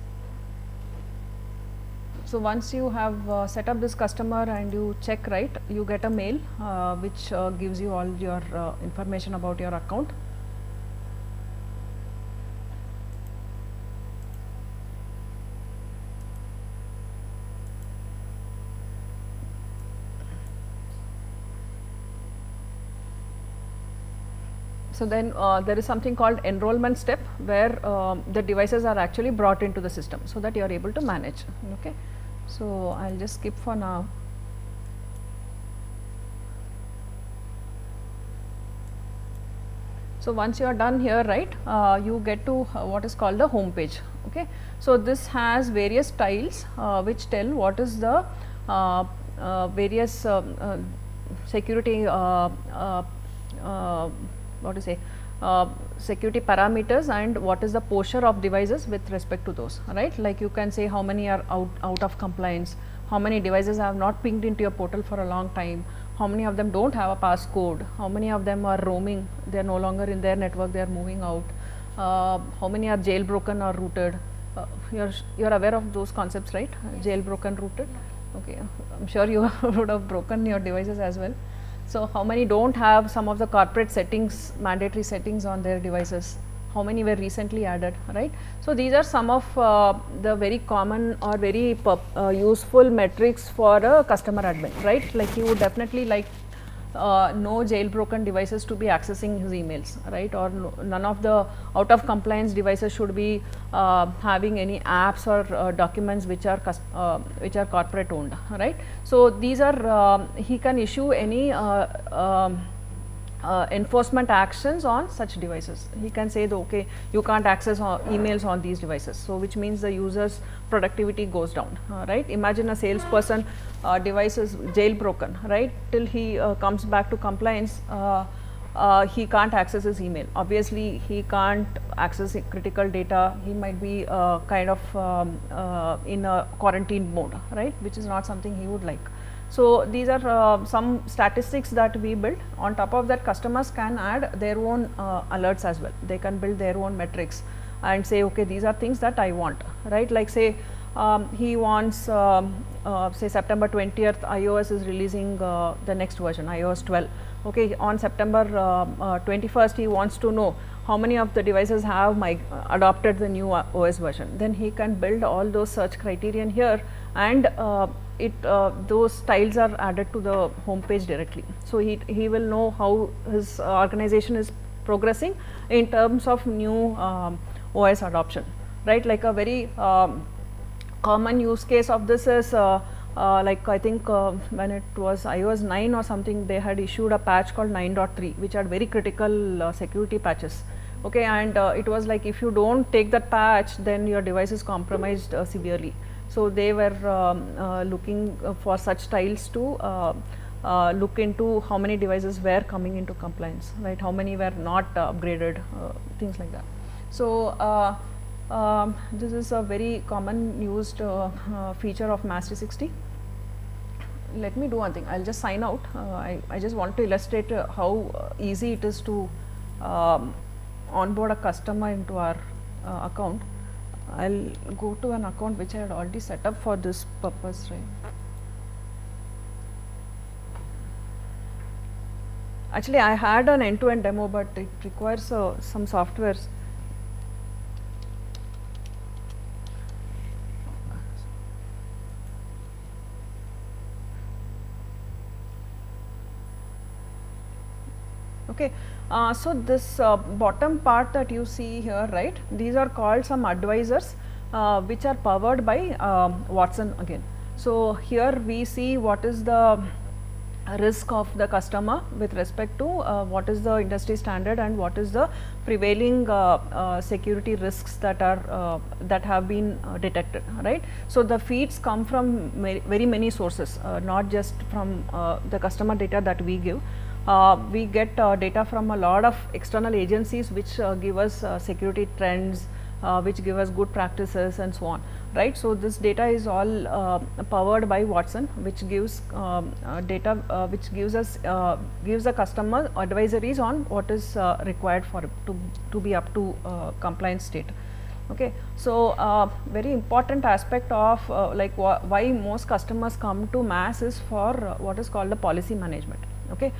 So once you have set up this customer and you check right, you get a mail which gives you all your information about your account. So then there is something called enrollment step, where the devices are actually brought into the system, so that you are able to manage. Okay. So I'll just skip for now. So once you are done here, right, you get to what is called the home page. Okay. So this has various tiles which tell what is the various security what to say security parameters, and what is the posture of devices with respect to those, right. Like you can say how many are out of compliance, how many devices have not pinged into your portal for a long time, how many of them don't have a passcode, how many of them are roaming, they are no longer in their network, they are moving out, how many are jailbroken or rooted. You are aware of those concepts, right? Jailbroken, rooted. Okay, I'm sure you would have broken your devices as well. So how many don't have some of the corporate settings, mandatory settings on their devices, how many were recently added, right. So these are some of the very common or very useful metrics for a customer admin, right. Like you would definitely like no jailbroken devices to be accessing his emails, right, or none of the out of compliance devices should be having any apps or documents which are corporate owned, right. So these are he can issue any enforcement actions on such devices. He can say that okay, you can't access emails on these devices, so which means the user's productivity goes down, right. Imagine a salesperson device is jailbroken, right, till he comes back to compliance, he can't access his email. Obviously he can't access critical data, he might be kind of in a quarantine mode, right, which is not something he would like. So these are some statistics that we build. On top of that, customers can add their own alerts as well. They can build their own metrics and say okay, these are things that I want, right. Like say he wants say September 20th iOS is releasing the next version, iOS 12. Okay, on September 21st he wants to know how many of the devices have adopted the new OS version. Then he can build all those search criterion here, and those tiles are added to the home page directly. So he will know how his organization is progressing in terms of new OS adoption, right. Like a very common use case of this is like I think when it was iOS 9 or something, they had issued a patch called 9.3, which had very critical security patches. Okay, and it was like if you don't take that patch, then your device is compromised severely. So they were looking for such tiles to look into how many devices were coming into compliance, right, how many were not upgraded, things like that. So this is a very common used feature of MaaS360. Let me do one thing, I'll just sign out. I just want to illustrate how easy it is to onboard a customer into our account. I'll go to an account which I had already set up for this purpose, right. Actually, I had an end-to-end demo, but it requires some softwares. Okay, so this bottom part that you see here, right, these are called some advisors which are powered by Watson again. So here we see what is the risk of the customer with respect to what is the industry standard and what is the prevailing security risks that are that have been detected, right. So the feeds come from very many sources, not just from the customer data that we give. We get data from a lot of external agencies which give us security trends, which give us good practices and so on, right. So this data is all powered by Watson, which gives data which gives us gives the customer advisories on what is required for to be up to compliance state. Okay. So very important aspect of like why most customers come to MaaS is for what is called the policy management. Okay.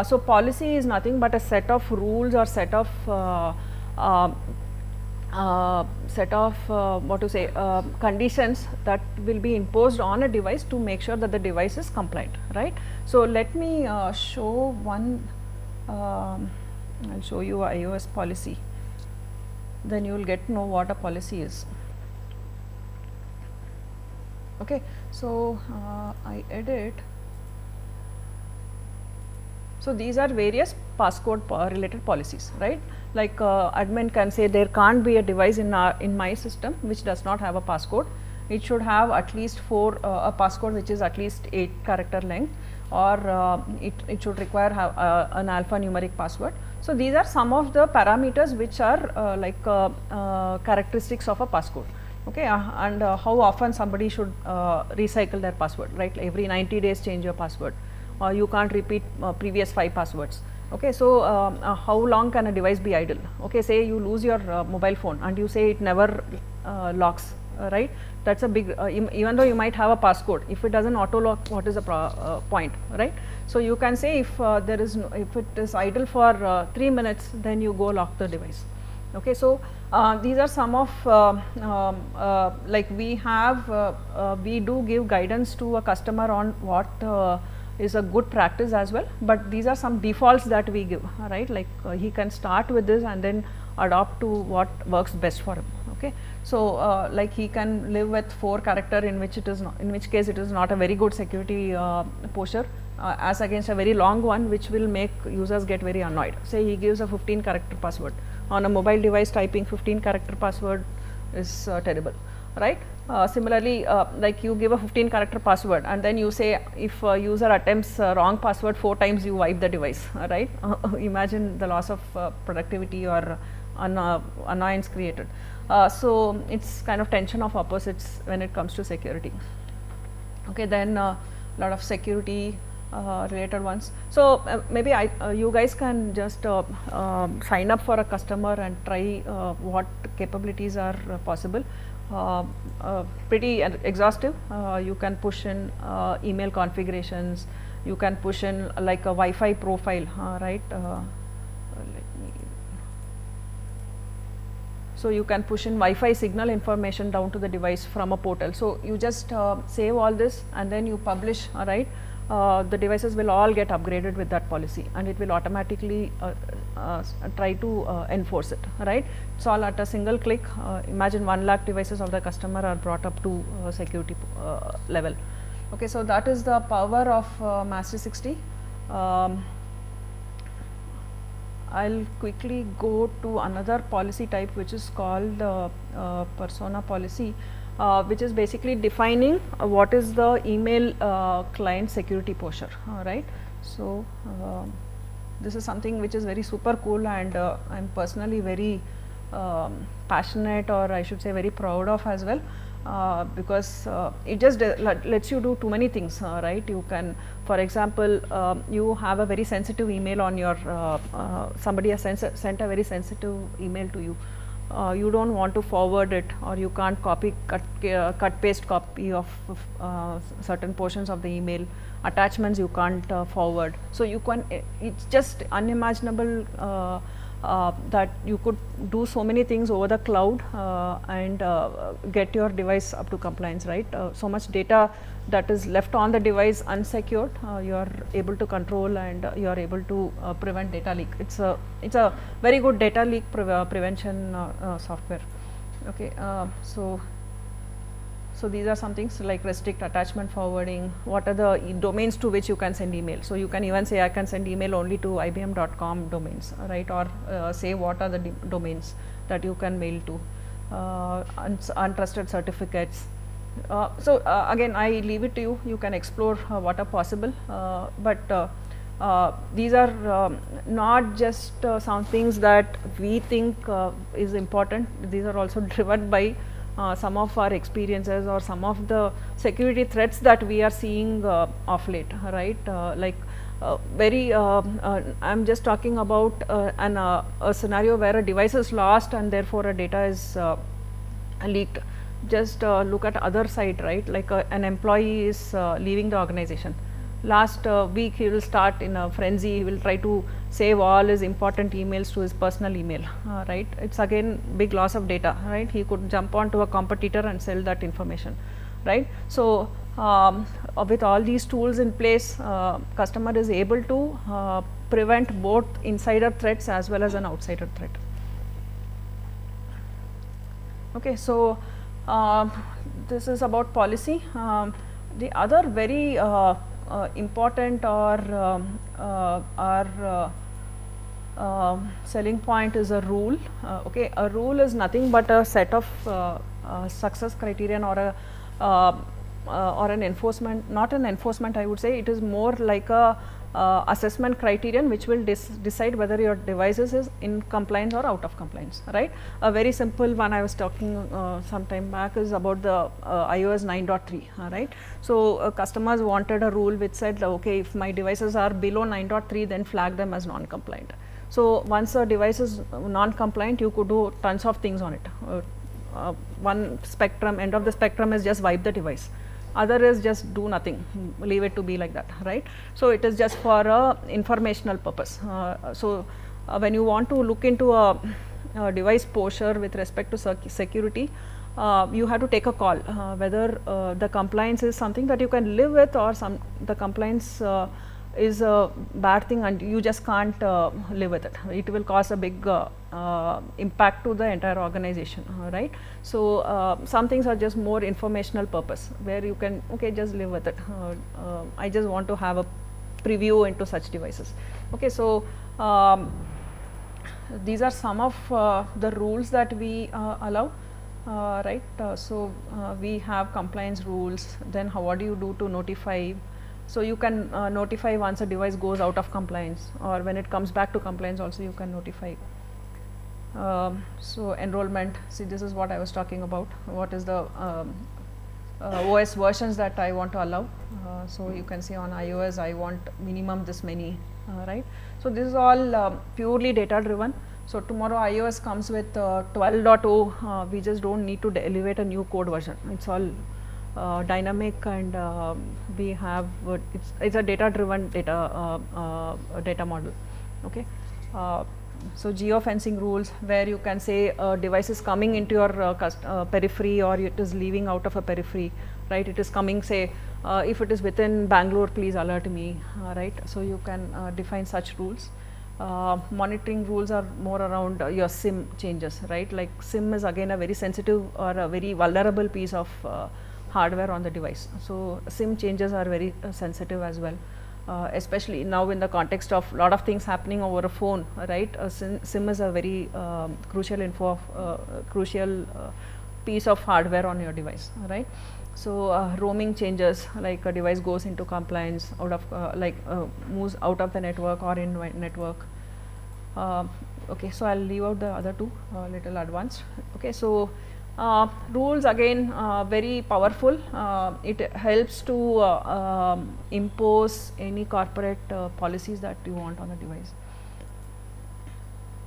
So policy is nothing but a set of rules or set of what to say conditions that will be imposed on a device to make sure that the device is compliant, right. So let me show one I'll show you a iOS policy, then you will get to know what a policy is. Okay, so I edit. So these are various passcode related policies, right? Like admin can say there can't be a device in my system which does not have a passcode. It should have at least a passcode which is at least 8 character length, or it should require an alphanumeric password. So these are some of the parameters which are characteristics of a passcode. Okay, and how often somebody should recycle their password, right? Every 90 days change your password, or you can't repeat previous 5 passwords. Okay, so how long can a device be idle? Okay, say you lose your mobile phone and you say it never locks, right? That's a big, even though you might have a passcode, if it doesn't auto lock, what is the point, right? So you can say if if it is idle for 3 minutes, then you go lock the device. Okay, so these are some of like we do give guidance to a customer on what is a good practice as well, but these are some defaults that we give, right? Like he can start with this and then adopt to what works best for him. Okay, so like he can live with 4 character, in which case it is not a very good security posture, as against a very long one which will make users get very annoyed. Say he gives a 15 character password. On a mobile device, typing 15 character password is terrible, right? Similarly, like you give a 15 character password and then you say if a user attempts wrong password 4 times, you wipe the device, right? Imagine the loss of productivity or annoyance created. So it's kind of tension of opposites when it comes to security. Okay, then lot of security related ones. So maybe you guys can just sign up for a customer and try what capabilities are possible. Pretty exhaustive. You can push in email configurations, you can push in like a Wi-Fi profile, right? So you can push in Wi-Fi signal information down to the device from a portal. So you just save all this and then you publish, right? The devices will all get upgraded with that policy, and it will automatically try to enforce it, right? It's all at a single click. Imagine 1 lakh devices of the customer are brought up to security level. Okay, so that is the power of MaaS360. I'll quickly go to another policy type which is called persona policy, which is basically defining what is the email client security posture, right? So this is something which is very super cool, and I'm personally very passionate, or I should say very proud of as well, because it just lets you do too many things, right? You can, for example, you have a very sensitive email on your somebody has sent a very sensitive email to you. You don't want to forward it, or you can't cut paste copy of certain portions of the email. Attachments you can't forward. So you can, it's just unimaginable that you could do so many things over the cloud and get your device up to compliance, right? So much data that is left on the device unsecured, you are able to control, and you are able to prevent data leak. It's a very good data leak prevention software. Okay, so these are some things like restrict attachment forwarding. What are the domains to which you can send email? So you can even say I can send email only to ibm.com domains, right? Or say what are the domains that you can mail to, untrusted certificates. So again, I leave it to you. You can explore what are possible, but these are not just some things that we think is important. These are also driven by some of our experiences or some of the security threats that we are seeing of late, right? Like I'm just talking about a scenario where a device is lost and therefore a data is leaked. Just look at other side, right? Like an employee is leaving the organization. Last week he will start in a frenzy, he will try to save all his important emails to his personal email, right? It's again big loss of data, right? He could jump onto a competitor and sell that information, right? So with all these tools in place, customer is able to prevent both insider threats as well as an outsider threat. Okay, so this is about policy. The other very important or selling point is a rule. Okay, a rule is nothing but a set of success criterion or an enforcement, not an enforcement, I would say. It is more like a assessment criterion which will decide whether your devices is in compliance or out of compliance, right. A very simple one I was talking some time back is about the iOS 9.3, right. So customers wanted a rule which said, okay, if my devices are below 9.3, then flag them as non-compliant. So once a device is non-compliant, you could do tons of things on it. One spectrum, end of the spectrum is just wipe the device. Other is just do nothing, leave it to be like that, right. So it is just for a informational purpose. When you want to look into a device posture with respect to security, you have to take a call whether the compliance is something that you can live with, or the compliance is a bad thing and you just can't live with it. It will cause a big impact to the entire organization, right. So some things are just more informational purpose, where you can, okay, just live with it. I just want to have a preview into such devices. Okay, so these are some of the rules that we allow, right. So we have compliance rules. Then what do you do to notify? So you can notify once a device goes out of compliance, or when it comes back to compliance also you can notify. So enrollment, see, this is what I was talking about. What is the OS versions that I want to allow? So you can see on iOS I want minimum this many, right. So this is all purely data driven. So tomorrow iOS comes with 12.0, we just don't need to elevate a new code version. It's all dynamic, and we have it's a data driven data model. Okay. So geofencing rules, where you can say a device is coming into your periphery, or it is leaving out of a periphery, right. It is coming, say if it is within Bangalore, please alert me, right. So you can define such rules. Monitoring rules are more around your SIM changes, right. Like SIM is again a very sensitive or a very vulnerable piece of hardware on the device. So SIM changes are very sensitive as well, especially now in the context of lot of things happening over a phone, right. SIM is a very crucial piece of hardware on your device, right. So roaming changes, like a device goes into compliance out of moves out of the network or in network. Okay, so I'll leave out the other two, little advanced. Okay, so rules again very powerful. It helps to impose any corporate policies that you want on a device.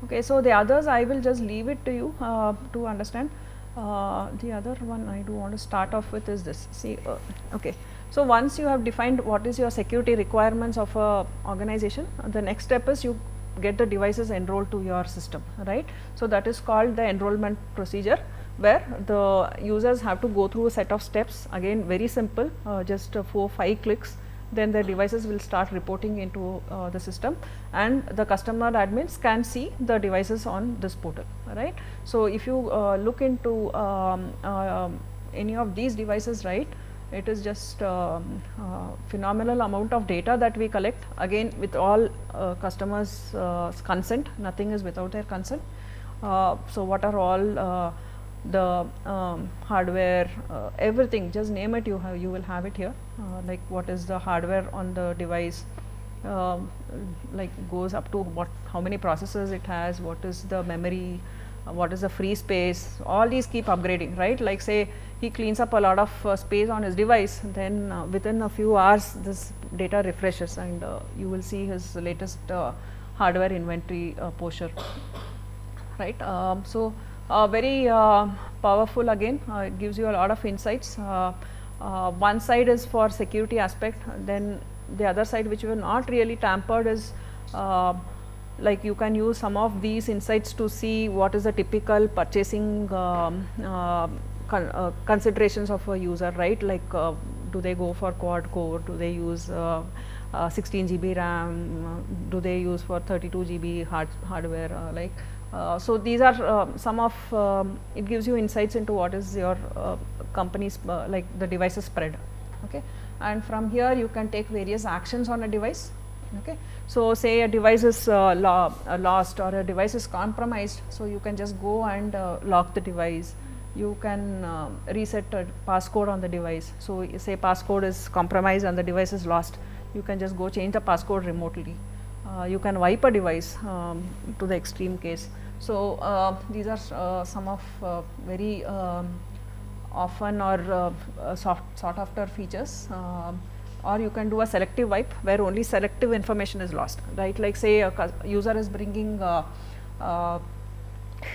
Okay, so the others I will just leave it to you to understand. The other one I do want to start off with is this. See, okay. So once you have defined what is your security requirements of a organization, the next step is you get the devices enrolled to your system, right. So that is called the enrollment procedure, where the users have to go through a set of steps, again very simple, just 4-5 clicks. Then the devices will start reporting into the system, and the customer admins can see the devices on this portal, right. So if you look into any of these devices, right, it is just phenomenal amount of data that we collect, again with all customers consent, nothing is without their consent. So what are all the hardware, everything, just name it, you will have it here, like what is the hardware on the device, like goes up to how many processors it has, what is the memory, what is the free space, all these keep upgrading, right. Like say he cleans up a lot of space on his device, then within a few hours this data refreshes, and you will see his latest hardware inventory posture, right. So very powerful, again it gives you a lot of insights. One side is for security aspect, then the other side which you are not really tampered is like you can use some of these insights to see what is the typical purchasing considerations of a user, right. Like do they go for quad core, do they use 16 GB RAM, do they use for 32 GB hardware, so these are some of it gives you insights into what is your company's like the devices spread. Okay, and from here you can take various actions on a device. Okay, so say a device is lost or a device is compromised, so you can just go and lock the device. You can reset a passcode on the device. So say passcode is compromised and the device is lost, you can just go change the passcode remotely. You can wipe a device to the extreme case. So these are some of very often or sought after features. Or you can do a selective wipe where only selective information is lost, right? Like say a user is bringing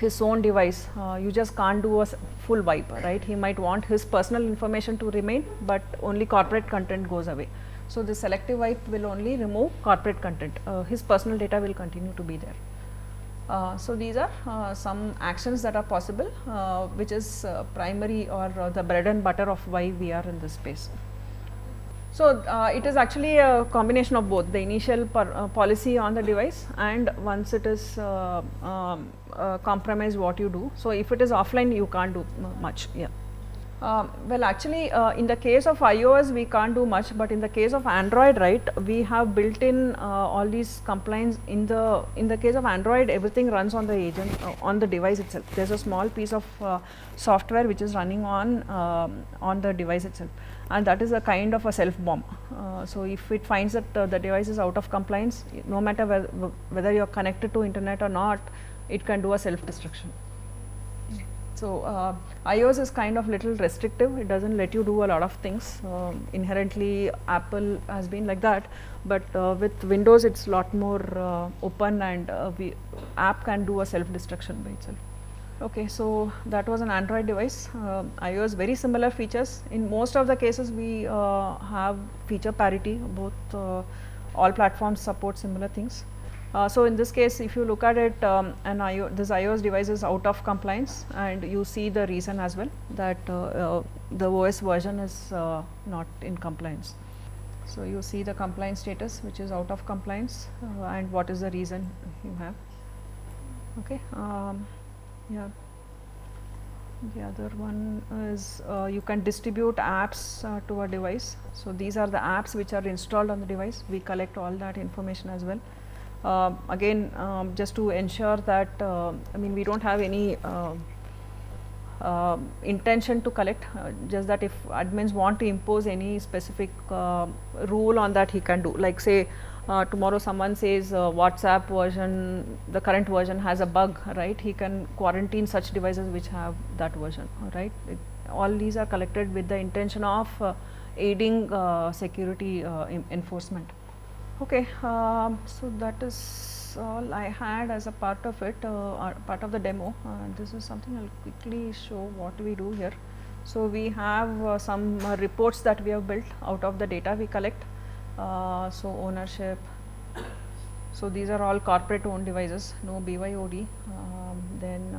his own device, you just can't do a full wipe, right? He might want his personal information to remain, but only corporate content goes away. So the selective wipe will only remove corporate content, his personal data will continue to be there. So these are some actions that are possible, which is primary or the bread and butter of why we are in this space. So it is actually a combination of both the initial policy on the device, and once it is compromised, what you do. So if it is offline, you can't do much. Yeah. Well, actually, in the case of iOS, we can't do much, but in the case of Android, right, we have built in all these compliance. In the case of Android, everything runs on the agent on the device itself. There's a small piece of software which is running on the device itself, and that is a kind of a self bomb. So if it finds that the device is out of compliance, no matter whether you're connected to internet or not, it can do a self destruction. So iOS is kind of little restrictive. It doesn't let you do a lot of things. Inherently, Apple has been like that, but with Windows, it's a lot more open, and app can do a self destruction by itself. Okay, so that was an Android device. iOS, very similar features. In most of the cases, we have feature parity. Both all platforms support similar things. So in this case, if you look at it, this iOS device is out of compliance, and you see the reason as well, that the OS version is not in compliance. So you see the compliance status, which is out of compliance, and what is the reason you have. Okay. Yeah. The other one is you can distribute apps to a device. So these are the apps which are installed on the device. We collect all that information as well. Again, just to ensure that, I mean, we don't have any intention to collect, just that if admins want to impose any specific rule on that, he can do. Like say, tomorrow someone says WhatsApp version, the current version has a bug, right? He can quarantine such devices which have that version, right? All these are collected with the intention of aiding security enforcement. Okay, so that is all I had as a part of it, part of the demo. This is something I'll quickly show what we do here. So we have some reports that we have built out of the data we collect. So ownership. So these are all corporate owned devices, no BYOD. Then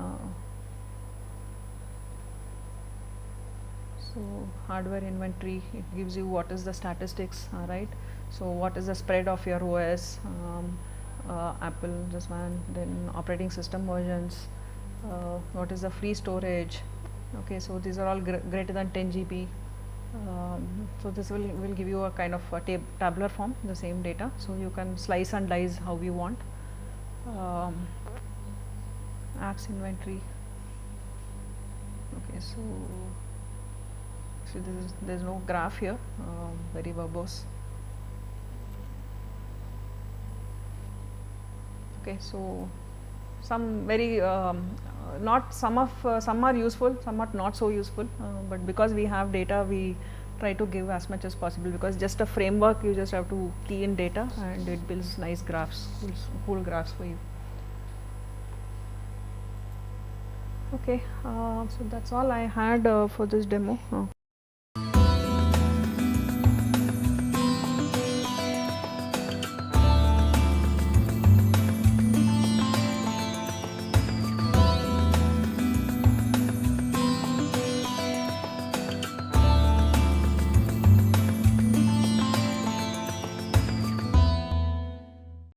so hardware inventory, it gives you what is the statistics, right? So what is the spread of your OS, Apple, this one, then operating system versions, what is the free storage. Okay, so these are all greater than 10 GB. So this will give you a kind of a tabular form, the same data. So you can slice and dice how you want. Apps inventory. Okay, so there's no graph here, very verbose. Okay, so some very some are useful, some are not so useful, but because we have data, we try to give as much as possible, because just a framework, you just have to key in data and it builds nice graphs, cool graphs for you. Okay, so that's all I had for this demo.